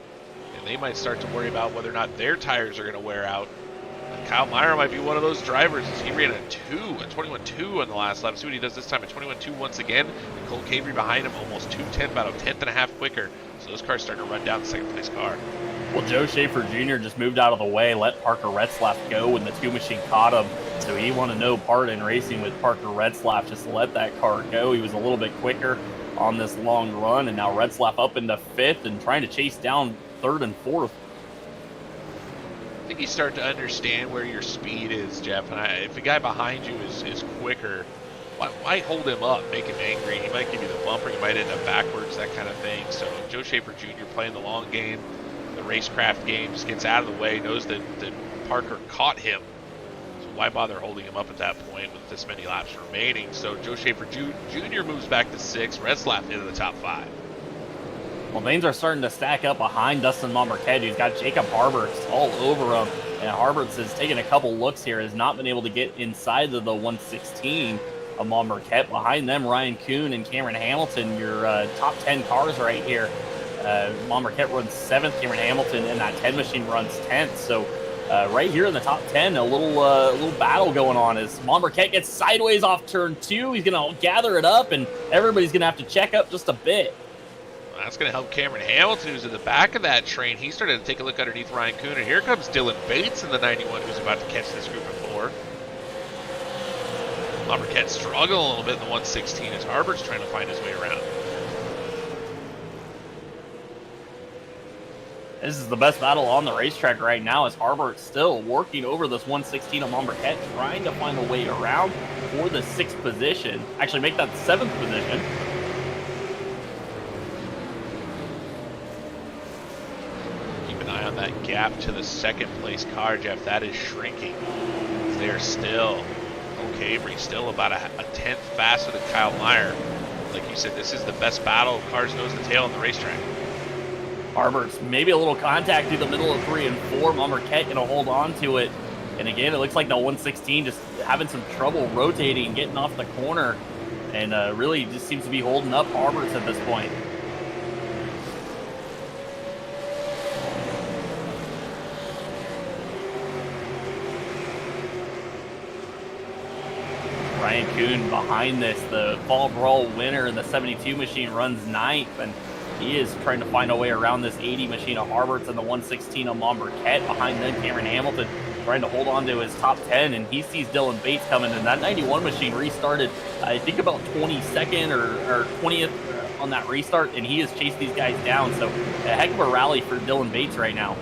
and they might start to worry about whether or not their tires are going to wear out. Kyle Meyer might be one of those drivers as he ran a 21.2 on the last lap. See what he does this time, a 21.2 once again. And Cole Cavery behind him, almost 2/10, about a tenth and a half quicker. So those cars start to run down the second place car. Well, Joe Schaefer Jr. just moved out of the way, let Parker Retzlaff go when the 2 machine caught him. So he wanted no part in racing with Parker Retzlaff, just let that car go. He was a little bit quicker on this long run, and now Retzlaff up into 5th and trying to chase down 3rd and 4th. I think you start to understand where your speed is, Jeff. And if the guy behind you is quicker, why hold him up, make him angry? He might give you the bumper, he might end up backwards, that kind of thing. So Joe Schaefer Jr. playing the long game, the racecraft game, just gets out of the way, knows that Parker caught him. So why bother holding him up at that point with this many laps remaining? So Joe Schaefer Jr. moves back to 6th, Retzlaff into the top 5. Well, names are starting to stack up behind Dustin Monberquette, who's got Jacob Harberts all over him. And Harberts has taken a couple looks here, has not been able to get inside of the 116 of Monberquette. Behind them, Ryan Kuhn and Cameron Hamilton, your top 10 cars right here. Monberquette runs 7th, Cameron Hamilton in that 10 machine runs 10th. So right here in the top 10, a little battle going on as Monberquette gets sideways off turn 2. He's going to gather it up, and everybody's going to have to check up just a bit. That's going to help Cameron Hamilton, who's in the back of that train. He started to take a look underneath Ryan Kuhn, and here comes Dylan Bates in the 91, who's about to catch this group of 4. Monberquette struggling a little bit in the 116 as Harbert's trying to find his way around. This is the best battle on the racetrack right now as Harbert still working over this 116 of Marquette, trying to find a way around for the 6th position. Actually, make that the 7th position. Keep an eye on that gap to the 2nd place car, Jeff. That is shrinking. They're still, Cabrey still about a tenth faster than Kyle Meyer. Like you said, this is the best battle of cars nose to tail on the racetrack. Harbert's maybe a little contact through the middle of 3 and 4. Marquette going to hold on to it. And again, it looks like the 116 just having some trouble rotating, getting off the corner. And really just seems to be holding up Harbert's at this point. Ryan Kuhn behind this, the Fall Brawl winner in the 72 machine, runs 9th, and he is trying to find a way around this 80 machine of Harbert's and the 116 of Marquette. Behind them, Cameron Hamilton trying to hold on to his top 10, and he sees Dylan Bates coming, and that 91 machine restarted, I think about 22nd or 20th on that restart, and he has chased these guys down, so a heck of a rally for Dylan Bates right now.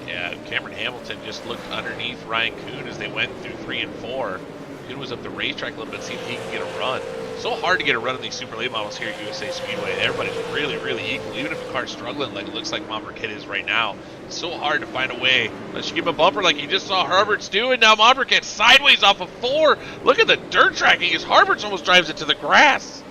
Yeah, Cameron Hamilton just looked underneath Ryan Kuhn as they went through 3 and 4. Kuhn was up the racetrack a little bit, see if he can get a run. So hard to get a run in these super late models here at USA Speedway. Everybody's really, really equal. Even if a car's struggling like it looks like Marquette is right now, it's so hard to find a way. Unless you give a bumper like you just saw Herbert's do, and now Marquette sideways off of 4. Look at the dirt tracking as Herbert's almost drives it to the grass.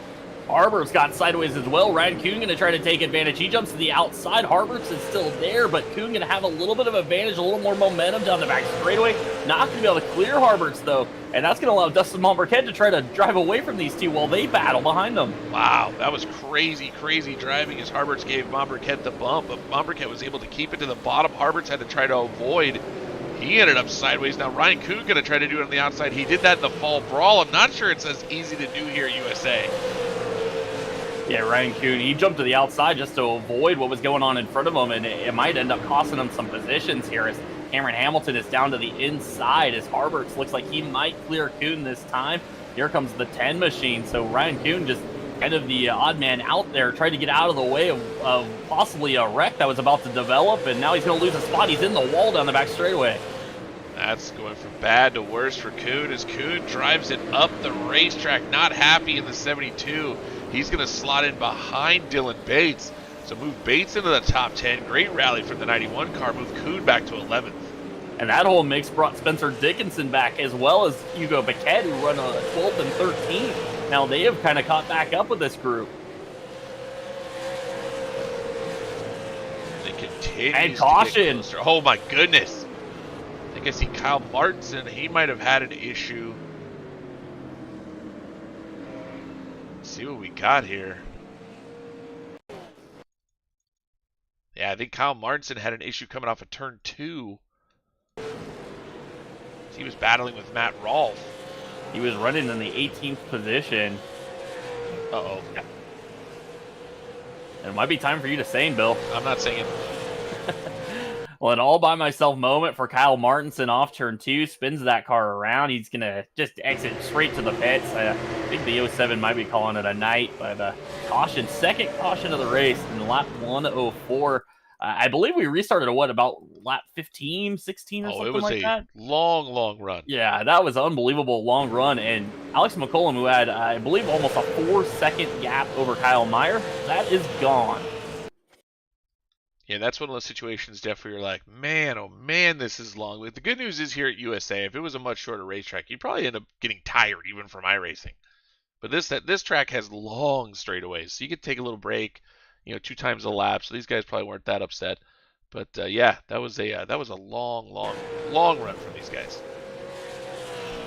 Harbert's got sideways as well. Ryan Kuhn going to try to take advantage. He jumps to the outside. Harbert's is still there, but Kuhn going to have a little bit of advantage, a little more momentum down the back straightaway. Not going to be able to clear Harbert's, though, and that's going to allow Dustin Marquette to try to drive away from these two while they battle behind them. Wow, that was crazy, crazy driving as Harbert's gave Marquette the bump, but Marquette was able to keep it to the bottom. Harbert's had to try to avoid. He ended up sideways. Now Ryan Kuhn going to try to do it on the outside. He did that in the Fall Brawl. I'm not sure it's as easy to do here at USA. Yeah, Ryan Kuhn, he jumped to the outside just to avoid what was going on in front of him, and it might end up costing him some positions here as Cameron Hamilton is down to the inside as Harbert's looks like he might clear Kuhn this time. Here comes the 10 machine, so Ryan Kuhn just kind of the odd man out there, trying to get out of the way of possibly a wreck that was about to develop, and now he's going to lose a spot. He's in the wall down the back straightaway. That's going from bad to worse for Kuhn as Kuhn drives it up the racetrack, not happy in the 72. He's going to slot in behind Dylan Bates. So move Bates into the top 10. Great rally from the 91 car. Move Kuhn back to 11th. And that whole mix brought Spencer Dickinson back, as well as Hugo Paquette, who run a 12th and 13th. Now they have kind of caught back up with this group. They continue. And caution. Oh my goodness. I think I see Kyle Martinson. He might have had an issue. See what we got here. Yeah, I think Kyle Martinson had an issue coming off of turn 2. He was battling with Matt Rolfe. He was running in the 18th position. Uh-oh. Yeah. And it might be time for you to sing, Bill. I'm not singing. Well, an all-by-myself moment for Kyle Martinson off turn 2. Spins that car around. He's going to just exit straight to the pits. I think the 07 might be calling it a night, but caution, second caution of the race in lap 104. I believe we restarted at what, about lap 15, 16 or something like that? It was a long, long run. Yeah, that was an unbelievable long run. And Alex McCollum, who had, I believe, almost a 4-second gap over Kyle Meyer, that is gone. Yeah, that's one of those situations, Jeff, where you're like, man, oh man, this is long. But the good news is here at USA, if it was a much shorter racetrack, you'd probably end up getting tired even from iRacing. But this track has long straightaways, so you could take a little break, 2 times a lap. So these guys probably weren't that upset. But yeah, that was a long, long, long run from these guys.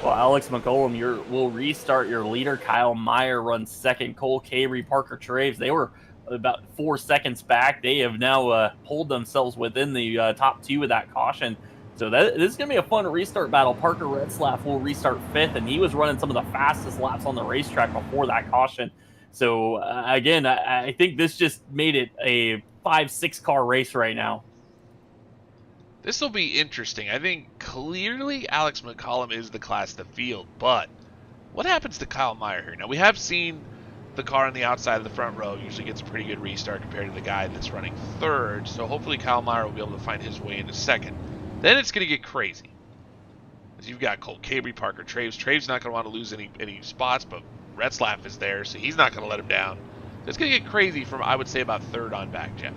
Well, Alex McCollum will restart your leader. Kyle Meyer runs second. Cole Cabrey, Parker Traves, they were about 4 seconds back. They have now pulled themselves within the top 2 with that caution. So this is going to be a fun restart battle. Parker Retzlaff will restart 5th, and he was running some of the fastest laps on the racetrack before that caution. So again, I think this just made it a 5-6 car race right now. This will be interesting. I think clearly Alex McCollum is the class to field, but what happens to Kyle Meyer here? Now, we have seen the car on the outside of the front row usually gets a pretty good restart compared to the guy that's running third. So hopefully Kyle Meyer will be able to find his way into second. Then it's going to get crazy. Because you've got Colt Cabry, Parker Traves. Traves not going to want to lose any spots, but Retzlaff is there, so he's not going to let him down. So it's going to get crazy from, I would say, about third on back, Jeff.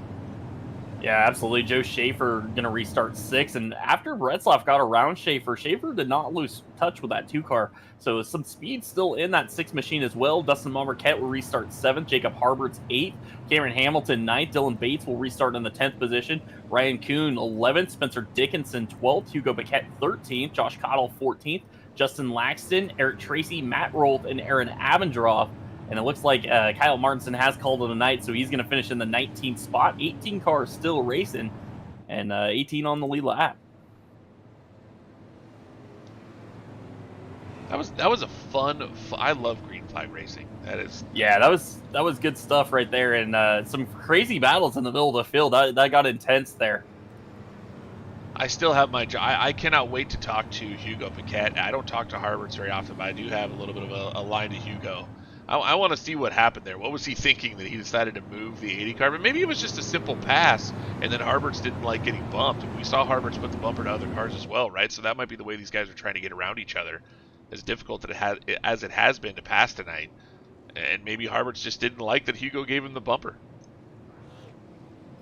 Yeah, absolutely. Joe Schaefer going to restart 6. And after Retzlaff got around Schaefer, Schaefer did not lose touch with that 2 car. So some speed still in that 6 machine as well. Dustin Marquette will restart 7th. Jacob Harbert's 8th. Cameron Hamilton 9th. Dylan Bates will restart in the 10th position. Ryan Kuhn 11th. Spencer Dickinson 12th. Hugo Paquette 13th. Josh Cottle 14th. Justin Laxton, Eric Tracy, Matt Rolfe, and Aaron Abendroth. And it looks like Kyle Martinson has called it a night, so he's going to finish in the 19th spot. 18 cars still racing, and 18 on the lead lap. That was a fun. I love green flag racing. That is. Yeah, that was good stuff right there, and some crazy battles in the middle of the field. That got intense there. I still have my job. I cannot wait to talk to Hugo Paquette. I don't talk to Harberts very often, but I do have a little bit of a line to Hugo. I want to see what happened there. What was he thinking that he decided to move the 80 car? But maybe it was just a simple pass, and then Harberts didn't like getting bumped. We saw Harberts put the bumper to other cars as well, right? So that might be the way these guys are trying to get around each other. As difficult as it has been to pass tonight. And maybe Harberts just didn't like that Hugo gave him the bumper.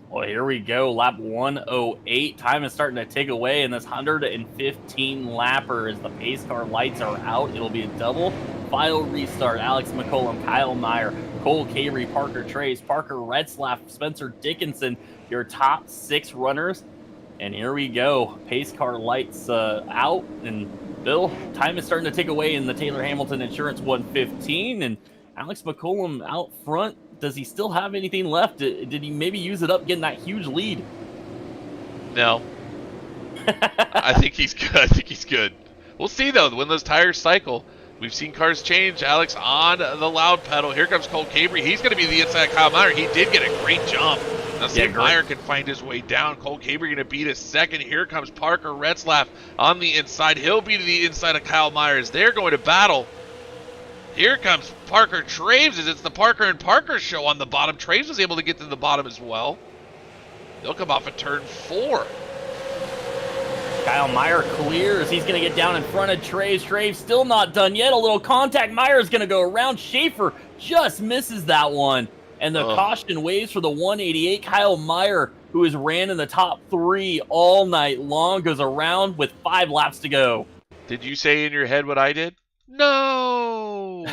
Well, here we go. Lap 108. Time is starting to tick away in this 115 lapper as the pace car lights are out. It'll be a double final restart. Alex McCollum, Kyle Meyer, Cole Cabry, Parker Trace, Parker Retzlaff, Spencer Dickinson, your top 6 runners. And here we go. Pace car lights out. And Bill, time is starting to tick away in the Taylor Hamilton Insurance 115. And Alex McCollum out front. Does he still have anything left? Did he maybe use it up getting that huge lead? No. I think he's good. I think he's good. We'll see, though, when those tires cycle. We've seen cars change. Alex on the loud pedal. Here comes Cole Cabry. He's going to be the inside Kyle Meyer. He did get a great jump. Now see if Meyer can find his way down. Cole Cabry going to beat his second. Here comes Parker Retzlaff on the inside. He'll be to the inside of Kyle Myers. They're going to battle. Here comes Parker Traves as it's the Parker and Parker show on the bottom. Traves was able to get to the bottom as well. They'll come off at turn 4. Kyle Meyer clears. He's going to get down in front of Traves. Traves still not done yet. A little contact. Meyer's going to go around. Schaefer just misses that one. And the caution waves for the 188. Kyle Meyer, who has ran in the top 3 all night long, goes around with 5 laps to go. Did you say in your head what I did? No.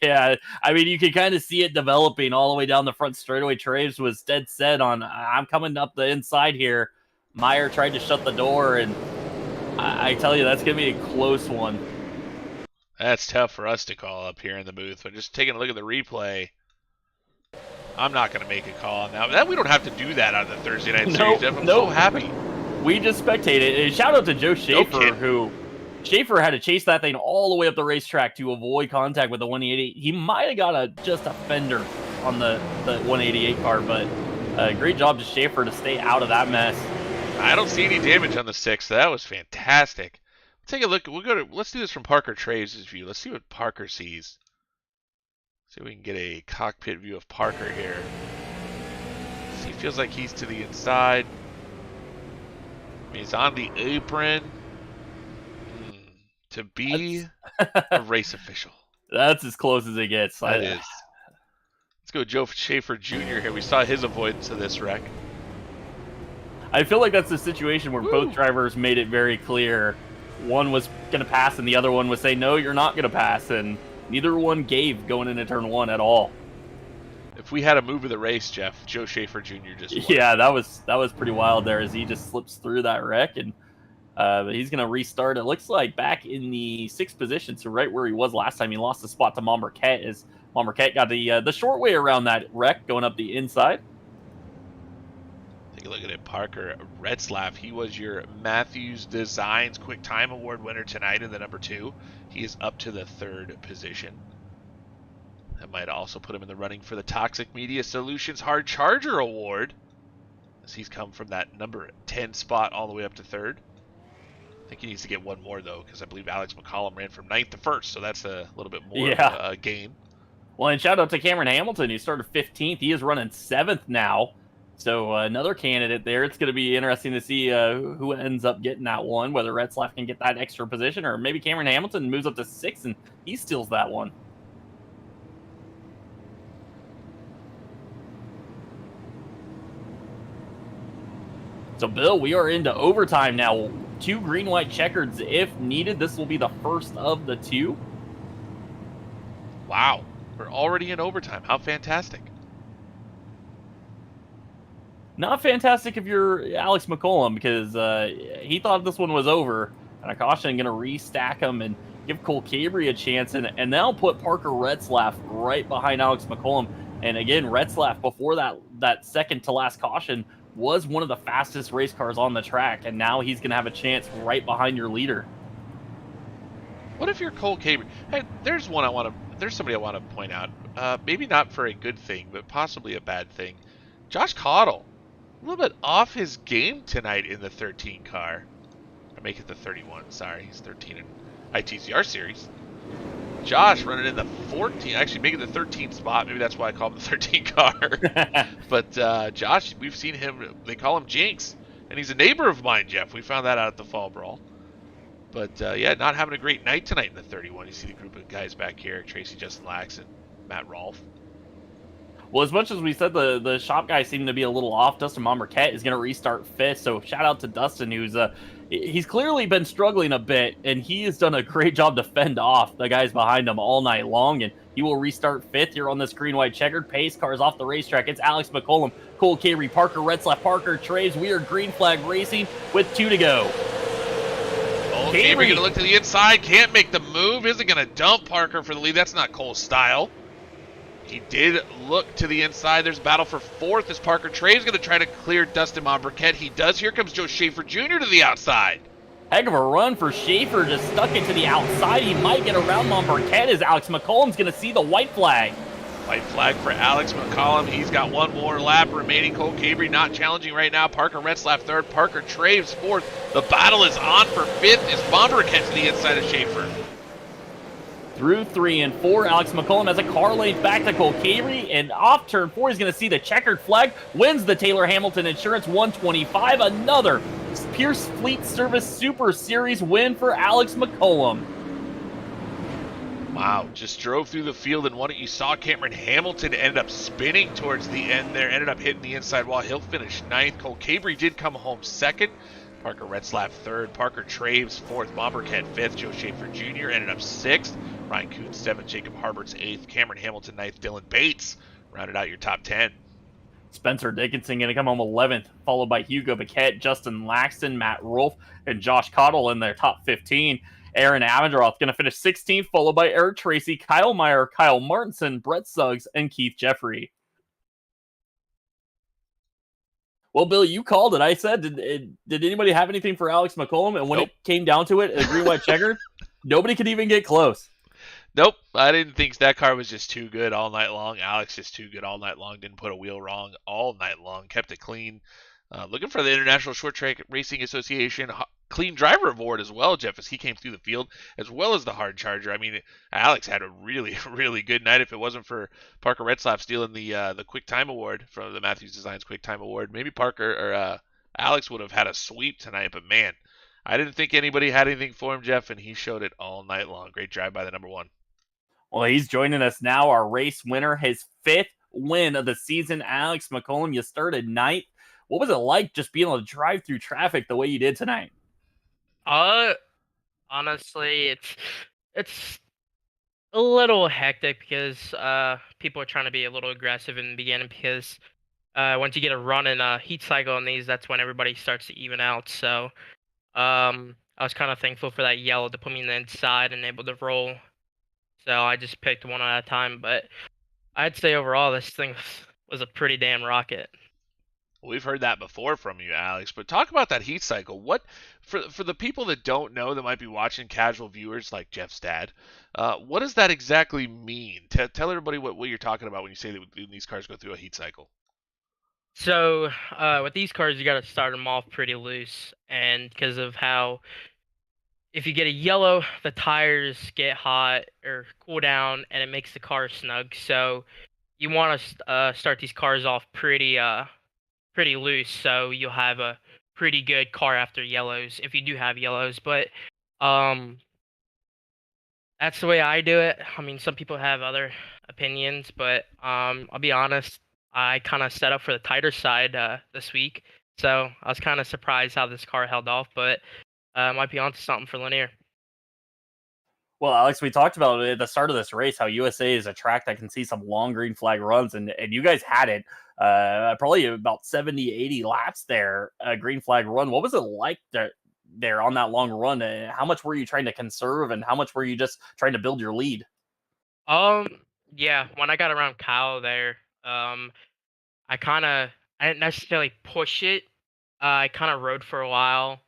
Yeah, I mean, you can kind of see it developing all the way down the front straightaway. Traves was dead set on, I'm coming up the inside here. Meyer tried to shut the door, and I tell you, that's going to be a close one. That's tough for us to call up here in the booth, but just taking a look at the replay, I'm not going to make a call on that. We don't have to do that on the Thursday night series. I'm so happy. We just spectated. And shout out to Joe Schaefer, who Schaefer had to chase that thing all the way up the racetrack to avoid contact with the 188. He might have got just a fender on the 188 car, but great job to Schaefer to stay out of that mess. I don't see any damage on the 6, so that was fantastic. Take a look. Let's do this from Parker Traves' view. Let's see what Parker sees. See if we can get a cockpit view of Parker here. He feels like he's to the inside. He's on the apron. To be a race official. That's as close as it gets. That is. Let's go Joe Schaefer Jr. here. We saw his avoidance of this wreck. I feel like that's the situation where both drivers made it very clear. One was going to pass and the other one was saying, no, you're not going to pass. And neither one gave going into turn 1 at all. If we had a move of the race, Jeff, Joe Schaefer Jr. just won. Yeah, that was pretty wild there as he just slips through that wreck. And he's going to restart. It looks like back in the 6th position, so right where he was last time. He lost the spot to Marquette as Marquette got the short way around that wreck going up the inside. Take a look at it. Parker Retzlaff. He was your Matthews Designs Quick Time Award winner tonight in the number 2. He is up to the 3rd position. That might also put him in the running for the Toxic Media Solutions Hard Charger Award, as he's come from that number 10 spot all the way up to 3rd. I think he needs to get one more, though, because I believe Alex McCollum ran from 9th to 1st, so that's a little bit more gain. Well, and shout out to Cameron Hamilton, who started 15th. He is running 7th now. So another candidate there. It's going to be interesting to see who ends up getting that one, whether Retzlaff can get that extra position, or maybe Cameron Hamilton moves up to 6th and he steals that one. So, Bill, we are into overtime now. 2 green-white checkers if needed. This will be the first of the 2. Wow, we're already in overtime. How fantastic. Not fantastic if you're Alex McCollum, because he thought this one was over. And a caution going to restack him and give Cole Cabry a chance. And now put Parker Retzlaff right behind Alex McCollum. And again, Retzlaff, before that second to last caution, was one of the fastest race cars on the track. And now he's going to have a chance right behind your leader. What if you're Cole Cabry? Hey, there's somebody I want to point out. Maybe not for a good thing, but possibly a bad thing. Josh Caudle, a little bit off his game tonight in the 13 car. Or make it the 31. Sorry, he's 13 in ITCR series. Josh running in the 14, actually making the 13th spot. Maybe that's why I call him the 13 car. But Josh, we've seen him. They call him Jinx, and he's a neighbor of mine, Jeff. We found that out at the Fall Brawl. But yeah, not having a great night tonight in the 31. You see the group of guys back here: Tracy, Justin Lax, and Matt Rolfe. Well, as much as we said the shop guys seem to be a little off, Dustin Monberquette is going to restart 5th. So shout out to Dustin, who's he's clearly been struggling a bit, and he has done a great job to fend off the guys behind him all night long. And he will restart 5th here on this green-white checkered. Pace cars off the racetrack. It's Alex McCollum, Cole Cabry, Parker Retzlaff, Parker Traves. We are green flag racing with 2 to go. Oh, Cabry going to look to the inside. Can't make the move. Isn't going to dump Parker for the lead. That's not Cole's style. He did look to the inside. There's a battle for 4th as Parker Traves going to try to clear Dustin Monberquette. He does. Here comes Joe Schaefer Jr. to the outside. Heck of a run for Schaefer, just stuck it to the outside. He might get around Monberquette as Alex McCollum's going to see the white flag. White flag for Alex McCollum. He's got one more lap remaining. Cole Cabry not challenging right now. Parker Retzlaff 3rd. Parker Traves 4th. The battle is on for 5th as Monberquette to the inside of Schaefer. Through 3 and 4, Alex McCollum has a car lane back to Cole Cabry, and off turn 4, he's going to see the checkered flag, wins the Taylor Hamilton Insurance 125, another Pierce Fleet Service Super Series win for Alex McCollum. Wow, just drove through the field, and what you saw, Cameron Hamilton ended up spinning towards the end there, ended up hitting the inside wall. He'll finish 9th. Cole Cabry did come home 2nd. Parker Retzlaff 3rd. Parker Traves 4th. Monberquette 5th. Joe Schaefer Jr. ended up 6th. Ryan Kuhn 7th. Jacob Harbert's 8th. Cameron Hamilton 9th. Dylan Bates rounded out your top 10. Spencer Dickinson going to come home 11th, followed by Hugo Paquette, Justin Laxton, Matt Rolfe, and Josh Caudle in their top 15. Aaron Avendroth going to finish 16th, followed by Eric Tracy, Kyle Meyer, Kyle Martinson, Brett Suggs, and Keith Jeffrey. Well, Bill, you called it. I said, did anybody have anything for Alex McCollum? And when Nope. it came down to it, a green-white checkered, nobody could even get close. Nope, I didn't think that car was just too good all night long. Alex just too good all night long. Didn't put a wheel wrong all night long. Kept it clean. Looking for the International Short Track Racing Association Clean Driver Award as well, Jeff, as he came through the field, as well as the hard charger. I mean, Alex had a really, really good night. If it wasn't for Parker Retzlaff stealing the Quick Time Award from the Matthews Designs Quick Time Award, maybe Alex would have had a sweep tonight. But man, I didn't think anybody had anything for him, Jeff, and he showed it all night long. Great drive by the number 1. Well, he's joining us now, our race winner, his 5th win of the season. Alex McCollum, you started 9th. What was it like just being able to drive through traffic the way you did tonight? Honestly, it's a little hectic because people are trying to be a little aggressive in the beginning because once you get a run in a heat cycle on these, that's when everybody starts to even out. So I was kind of thankful for that yellow to put me in the inside and able to roll. So I just picked one at a time, but I'd say overall this thing was a pretty damn rocket. We've heard that before from you, Alex, but talk about that heat cycle. What for the people that don't know, that might be watching, casual viewers like Jeff's dad, what does that exactly mean? Tell everybody what you're talking about when you say that these cars go through a heat cycle. So with these cars, you got to start them off pretty loose, and because of how if you get a yellow, the tires get hot or cool down, and it makes the car snug. So you want to start these cars off pretty loose, so you'll have a pretty good car after yellows if you do have yellows. But um, that's the way I do it. I mean, some people have other opinions, but I'll be honest. I kind of set up for the tighter side this week, so I was kind of surprised how this car held off. But might be onto something for Lanier. Well, Alex, we talked about it at the start of this race how USA is a track that can see some long green flag runs, and you guys had it probably about 70, 80 laps there, a green flag run. What was it like there on that long run? How much were you trying to conserve, and how much were you just trying to build your lead? Um, yeah, when I got around Kyle there, I kind of I didn't necessarily push it. I kind of rode for a while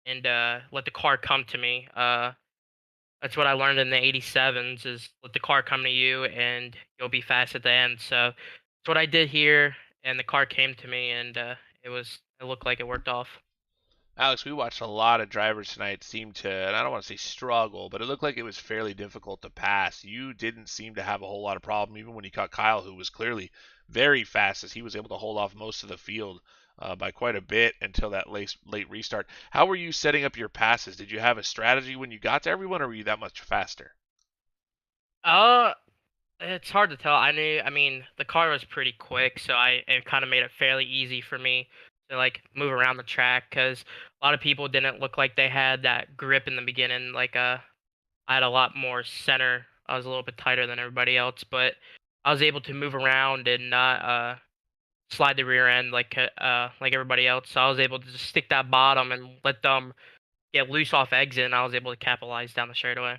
and let the car come to me. That's what I learned in the 87s is let the car come to you and you'll be fast at the end. So that's what I did here, and the car came to me, and it looked like it worked off. Alex, we watched a lot of drivers tonight seem to, and I don't want to say struggle, but it looked like it was fairly difficult to pass. You didn't seem to have a whole lot of problem, even when you caught Kyle, who was clearly very fast, as he was able to hold off most of the field by quite a bit until that late restart. How were you setting up your passes? Did you have a strategy when you got to everyone, or were you that much faster? Uh, it's hard to tell. I mean, the car was pretty quick, so it kind of made it fairly easy for me to like move around the track because a lot of people didn't look like they had that grip in the beginning. Like I had a lot more center. I was a little bit tighter than everybody else, but I was able to move around and not slide the rear end like everybody else. So I was able to just stick that bottom and let them get loose off exit, and I was able to capitalize down the straightaway.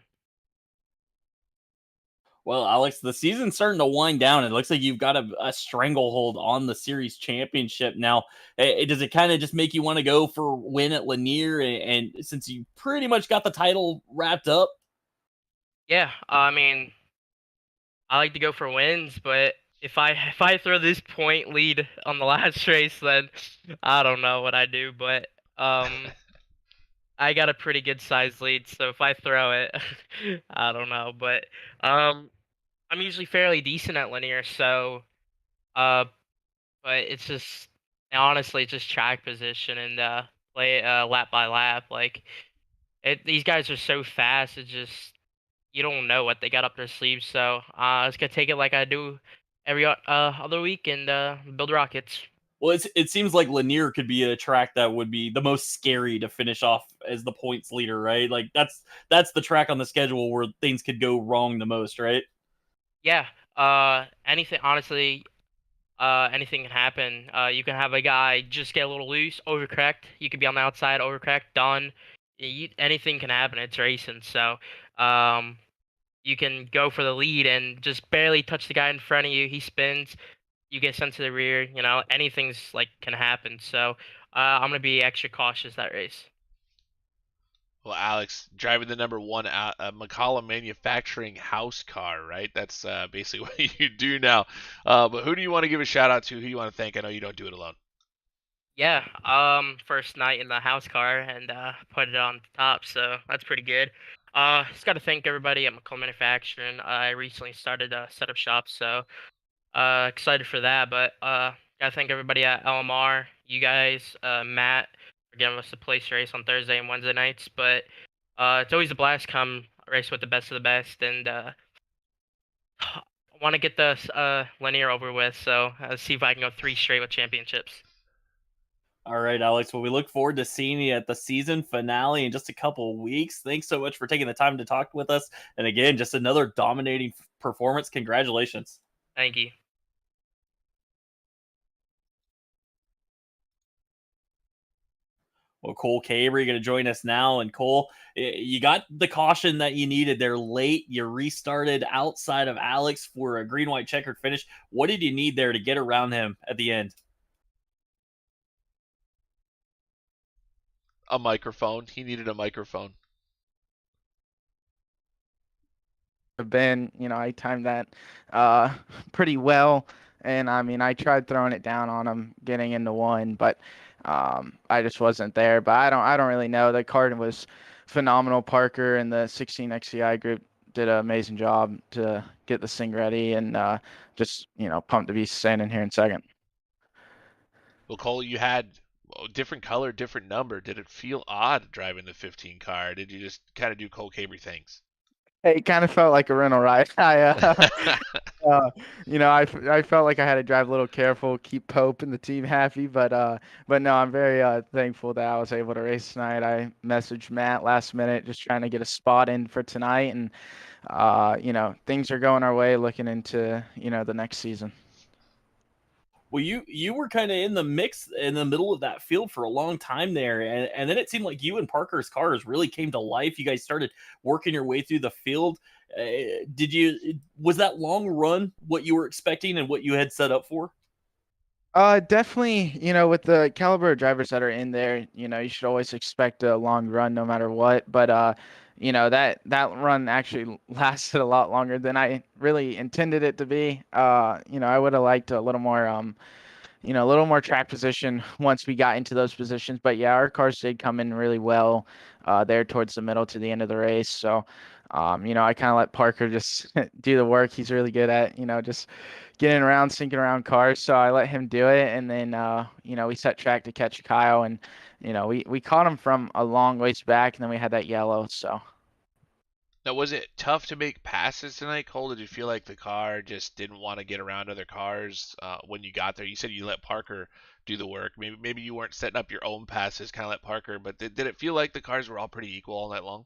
Well, Alex, the season's starting to wind down. It looks like you've got a stranglehold on the series championship now. Does it kind of just make you want to go for win at Lanier? And since you pretty much got the title wrapped up, Yeah, I mean, I like to go for wins, but if I throw this point lead on the last race, then I don't know what I do. But I got a pretty good size lead, so if I throw it, I don't know. But I'm usually fairly decent at linear, so uh, but it's just honestly it's just track position and play lap by lap. Like these guys are so fast. It's just you don't know what they got up their sleeves. So I was gonna take it like I do every other week and build rockets. well, it seems like Lanier could be a track that would be the most scary to finish off as the points leader, right? Like that's the track on the schedule where things could go wrong the most, right? Yeah. Anything honestly. Anything can happen. You can have a guy just get a little loose, overcorrect. You could be on the outside, overcorrect, done. Anything can happen. It's racing, so um, you can go for the lead and just barely touch the guy in front of you. He spins. You get sent to the rear. You know, anything's like can happen. So I'm gonna be extra cautious that race. Well, Alex, driving the number one McCollum Manufacturing house car, right? That's basically what you do now. But who do you want to give a shout out to? Who do you want to thank? I know you don't do it alone. Yeah. First night in the house car and put it on the top, so that's pretty good. Just got to thank everybody at McCall Manufacturing. I recently started a setup shop, so excited for that. But gotta thank everybody at LMR, you guys, Matt, for giving us a place race on Thursday and Wednesday nights. But it's always a blast come race with the best of the best, and I want to get the linear over with. So see if I can go 3 straight with championships. All right, Alex. Well, we look forward to seeing you at the season finale in just a couple of weeks. Thanks so much for taking the time to talk with us. And again, just another dominating performance. Congratulations. Thank you. Well, Cole Caber, going to join us now. And Cole, you got the caution that you needed there late. You restarted outside of Alex for a green-white checkered finish. What did you need there to get around him at the end? A microphone. He needed a microphone. Have been, I timed that pretty well. And I mean, I tried throwing it down on him getting into one, but I just wasn't there. But I don't really know. The car was phenomenal. Parker and the 16 XCI group did an amazing job to get this thing ready, and just pumped to be standing here in second. Well, Cole, you had different color, different number. Did it feel odd driving the 15 car? Did you just kind of do Cole Cabre things? It kind of felt like a rental ride. I felt like I had to drive a little careful, keep Pope and the team happy, but no, I'm very thankful that I was able to race tonight. I messaged Matt last minute, just trying to get a spot in for tonight, and things are going our way, looking into the next season. Well, you were kind of in the mix in the middle of that field for a long time there, and then it seemed like you and Parker's cars really came to life. You guys started working your way through the field. Was that long run what you were expecting and what you had set up for? Definitely, with the caliber of drivers that are in there, you should always expect a long run no matter what. But that run actually lasted a lot longer than I really intended it to be. I would have liked a little more track position once we got into those positions. But yeah, our cars did come in really well there towards the middle to the end of the race. So, I kind of let Parker just do the work. He's really good at, just getting around, sinking around cars. So I let him do it. And then, we set track to catch Kyle. And, we caught him from a long ways back. And then we had that yellow. So. Now, was it tough to make passes tonight, Cole? Did you feel like the car just didn't want to get around other cars when you got there? You said you let Parker do the work. Maybe you weren't setting up your own passes, kind of let Parker. But did it feel like the cars were all pretty equal all night long?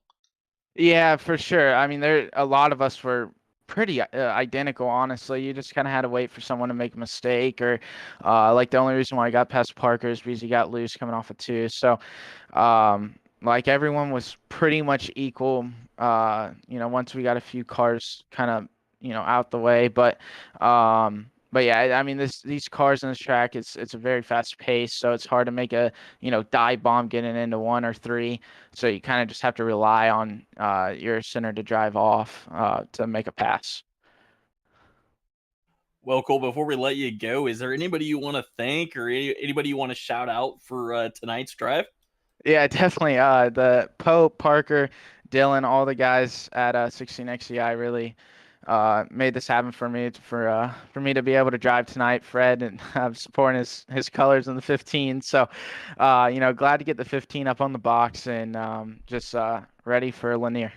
Yeah, for sure. I mean, a lot of us were pretty identical, honestly. You just kind of had to wait for someone to make a mistake, or like the only reason why I got past Parker is because he got loose coming off of 2. So, like everyone was pretty much equal. Once we got a few cars kind of out the way, but yeah, I mean these cars in this track, it's a very fast pace, so it's hard to make a dive bomb getting into 1 or 3. So you kind of just have to rely on your center to drive off to make a pass. Well, Cole, before we let you go, is there anybody you want to thank or anybody you want to shout out for tonight's drive? Yeah, definitely. The Pope, Parker, Dylan, all the guys at 16XCI really made this happen for me for me to be able to drive tonight. Fred, and I'm supporting his colors in the 15. So, glad to get the 15 up on the box, and just ready for Lanier.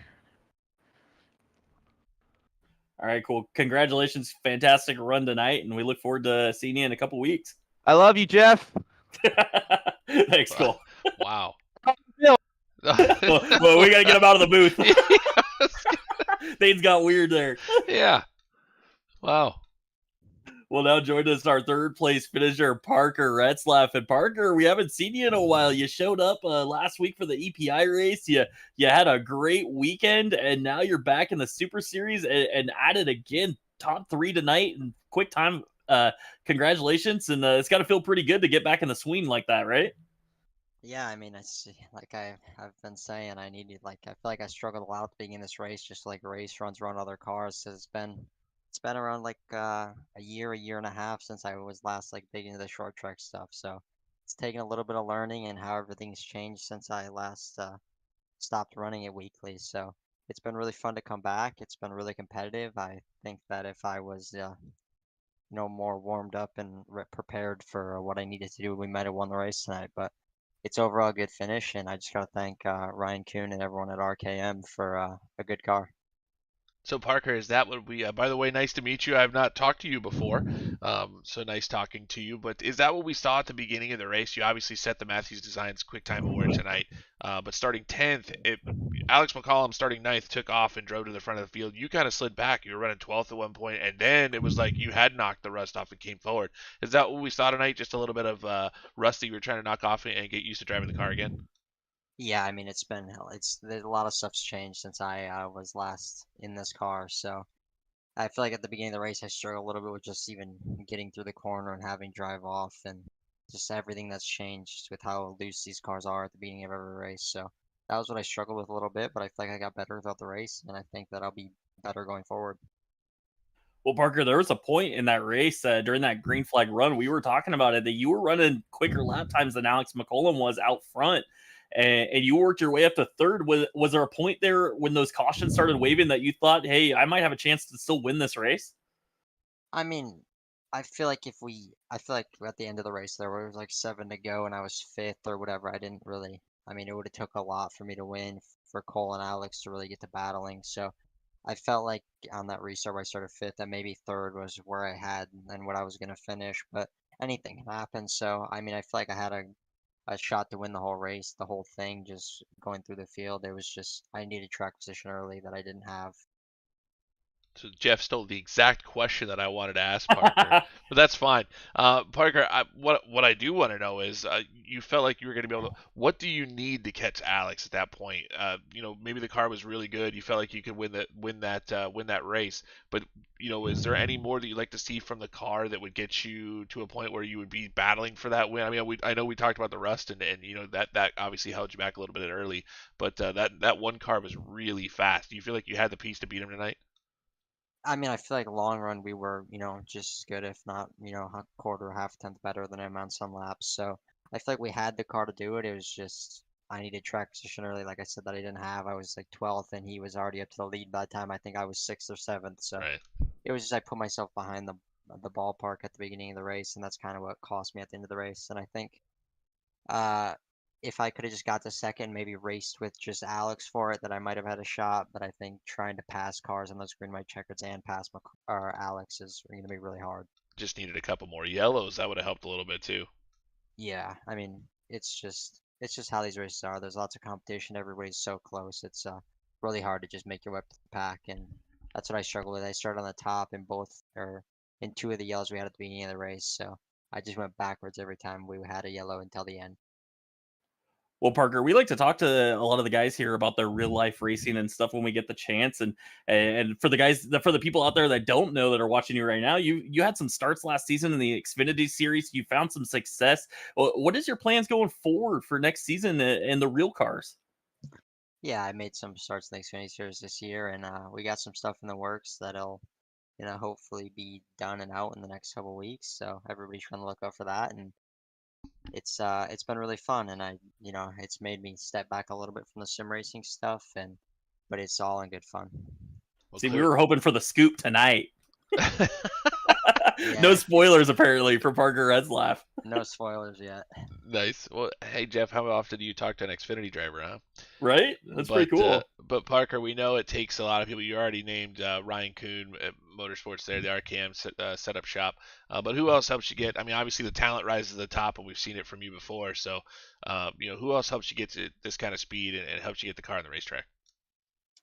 All right, cool. Congratulations. Fantastic run tonight, and we look forward to seeing you in a couple weeks. I love you, Jeff. Thanks, Cole. Wow. Well, we got to get him out of the booth. Things got weird there. Yeah. Wow. Well, now join us our third place finisher, Parker Retzlaff. And Parker, we haven't seen you in a while. You showed up last week for the EPI race. You had a great weekend, and now you're back in the Super Series and at it again. Top 3 tonight and quick time. Congratulations, and it's got to feel pretty good to get back in the swing like that, right? Yeah, I mean, it's like I've been saying, I feel like I struggled a lot at the beginning of this race, just like race runs around other cars. 'Cause it's been around like a year and a half since I was last like big into the short track stuff. So it's taken a little bit of learning and how everything's changed since I last stopped running it weekly. So it's been really fun to come back. It's been really competitive. I think that if I was more warmed up and prepared for what I needed to do, we might have won the race tonight. But it's overall a good finish, and I just got to thank Ryan Kuhn and everyone at RKM for a good car. So Parker, is that what we? By the way, nice to meet you. I've not talked to you before, so nice talking to you. But is that what we saw at the beginning of the race? You obviously set the Matthews Designs Quick Time Award tonight, but starting 10th, Alex McCollum starting 9th took off and drove to the front of the field. You kind of slid back. You were running 12th at one point, and then it was like you had knocked the rust off and came forward. Is that what we saw tonight? Just a little bit of rust that you were trying to knock off and get used to driving the car again? Yeah, I mean, there's a lot of stuff's changed since I was last in this car. So I feel like at the beginning of the race, I struggled a little bit with just even getting through the corner and having drive off, and just everything that's changed with how loose these cars are at the beginning of every race. So that was what I struggled with a little bit, but I feel like I got better throughout the race, and I think that I'll be better going forward. Well, Parker, there was a point in that race during that green flag run. We were talking about it that you were running quicker lap times than Alex McCollum was out front. and you worked your way up to third. Was there a point there when those cautions started waving that you thought, hey, I might have a chance to still win this race? I mean, I feel like at the end of the race there was like 7 to go and I was fifth or whatever. I didn't really, I mean, it would have took a lot for me to win for Cole and Alex to really get to battling. So I felt like on that restart where I started fifth and maybe third was where I had and what I was gonna finish, but anything can happen. So I mean, I feel like I had a shot to win the whole race, the whole thing, just going through the field. It was just I needed track position early that I didn't have. So Jeff stole the exact question that I wanted to ask Parker, but that's fine. Parker, what I do want to know is, you felt like you were going to be able to. What do you need to catch Alex at that point? Maybe the car was really good. You felt like you could win that race. But is there any more that you'd like to see from the car that would get you to a point where you would be battling for that win? I mean, I know we talked about the rust and that obviously held you back a little bit early, but that one car was really fast. Do you feel like you had the piece to beat him tonight? I mean, I feel like long run we were, just as good, if not, a quarter, half tenth better than him on some laps. So I feel like we had the car to do it. It was just I needed track position early, like I said, that I didn't have. I was like 12th, and he was already up to the lead by the time I think I was sixth or seventh. So Right. it was just I put myself behind the ballpark at the beginning of the race, and that's kind of what cost me at the end of the race. And I think uh, if I could have just got to second, maybe raced with just Alex for it, that I might have had a shot. But I think trying to pass cars on those green white checkers and pass or Alex is going to be really hard. Just needed a couple more yellows. That would have helped a little bit too. Yeah, I mean, it's just how these races are. There's lots of competition. Everybody's so close. It's really hard to just make your way up to the pack, and that's what I struggled with. I started on the top in both or in two of the yellows we had at the beginning of the race, so I just went backwards every time we had a yellow until the end. Well, Parker, we like to talk to a lot of the guys here about their real life racing and stuff when we get the chance. And for the guys, for the people out there that don't know that are watching you right now, you had some starts last season in the Xfinity series. You found some success. What is your plans going forward for next season in the real cars? Yeah, I made some starts in the Xfinity Series this year, and we got some stuff in the works that'll, hopefully be done and out in the next couple weeks. So everybody's trying to look out for that, and it's been really fun, and it's made me step back a little bit from the sim racing stuff, but it's all in good fun. Well, See, we were hoping for the scoop tonight. No Yeah, spoilers, apparently, for Parker Retzlaff. no spoilers yet. nice. Well, hey Jeff, how often do you talk to an Xfinity driver, huh? Right? That's pretty cool. But Parker, we know it takes a lot of people. You already named Ryan Kuhn at Motorsports there, the RKM setup shop. But who else helps you get? I mean, obviously the talent rises to the top, and we've seen it from you before. So, who else helps you get to this kind of speed and helps you get the car on the racetrack?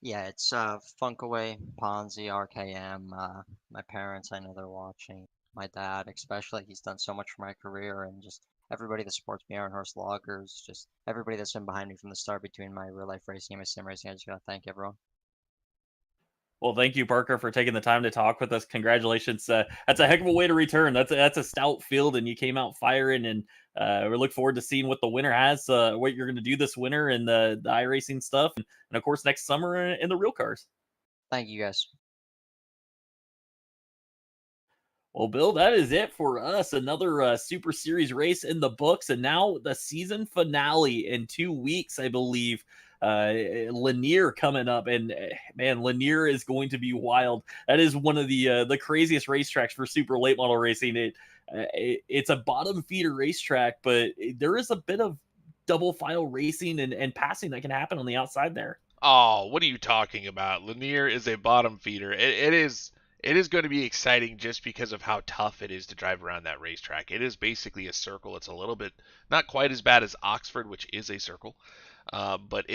Yeah, it's Funkaway, Ponzi, RKM. My parents, I know they're watching. My dad, especially, he's done so much for my career, and just everybody that supports me, Aaron Horst Loggers, just everybody that's been behind me from the start between my real life racing and my sim racing. I just gotta thank everyone. Well, thank you, Parker, for taking the time to talk with us. Congratulations. That's a heck of a way to return. That's a stout field, and you came out firing. And we look forward to seeing what the winner has, what you're going to do this winter in the iRacing stuff, and of course next summer in the real cars. Thank you guys. Well, Bill, that is it for us. Another Super Series race in the books, and now the season finale in 2 weeks, I believe. Lanier coming up, and man, Lanier is going to be wild. That is one of the craziest racetracks for super late model racing. It's a bottom feeder racetrack, but there is a bit of double file racing and passing that can happen on the outside there. Oh, what are you talking about? Lanier is a bottom feeder. It is. It is going to be exciting just because of how tough it is to drive around that racetrack. It is basically a circle. It's a little bit not quite as bad as Oxford, which is a circle, but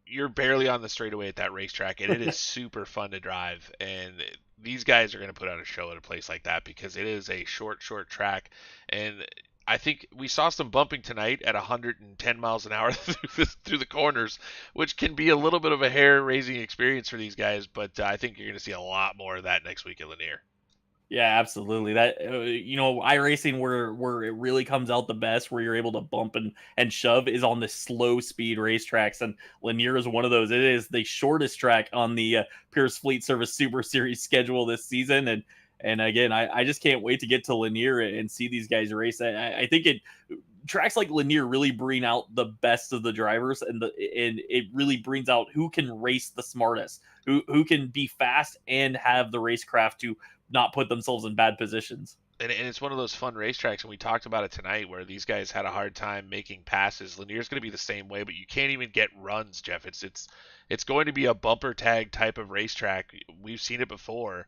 you're barely on the straightaway at that racetrack, and it is super fun to drive. And these guys are going to put on a show at a place like that because it is a short track, and I think we saw some bumping tonight at 110 miles an hour through the corners, which can be a little bit of a hair-raising experience for these guys. But I think you're going to see a lot more of that next week at Lanier. Yeah, absolutely. That iRacing where it really comes out the best, where you're able to bump and shove, is on the slow speed racetracks, and Lanier is one of those. It is the shortest track on the Pierce Fleet Service Super Series schedule this season, and again, I just can't wait to get to Lanier and see these guys race. I think tracks like Lanier really bring out the best of the drivers, and it really brings out who can race the smartest, who can be fast and have the racecraft to not put themselves in bad positions. And it's one of those fun racetracks, and we talked about it tonight, where these guys had a hard time making passes. Lanier's going to be the same way, but you can't even get runs, Jeff. It's going to be a bumper tag type of racetrack. We've seen it before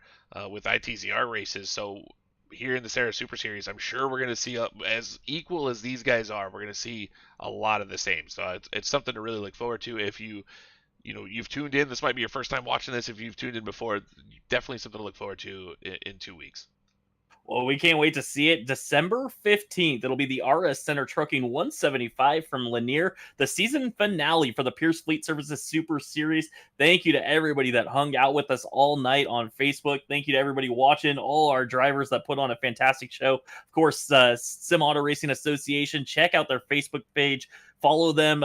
with ITZR races. So here in the Sarah Super Series, I'm sure we're going to see as equal as these guys are. We're going to see a lot of the same. So it's something to really look forward to. If you've tuned in, this might be your first time watching this. If you've tuned in before, definitely something to look forward to in 2 weeks. Well, we can't wait to see it. December 15th, it'll be the RS Center Trucking 175 from Lanier, the season finale for the Pierce Fleet Services Super Series. Thank you to everybody that hung out with us all night on Facebook. Thank you to everybody watching, all our drivers that put on a fantastic show. Of course, Sim Auto Racing Association, check out their Facebook page. Follow them.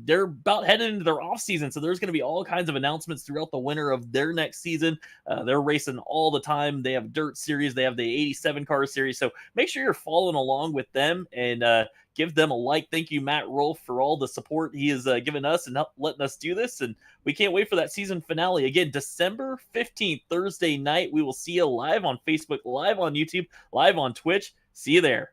They're about headed into their off season, so there's going to be all kinds of announcements throughout the winter of their next season. They're racing all the time. They have dirt series. They have the 87 car series. So make sure you're following along with them and give them a like. Thank you, Matt Rolfe, for all the support he has given us and letting us do this. And we can't wait for that season finale. Again, December 15th, Thursday night. We will see you live on Facebook, live on YouTube, live on Twitch. See you there.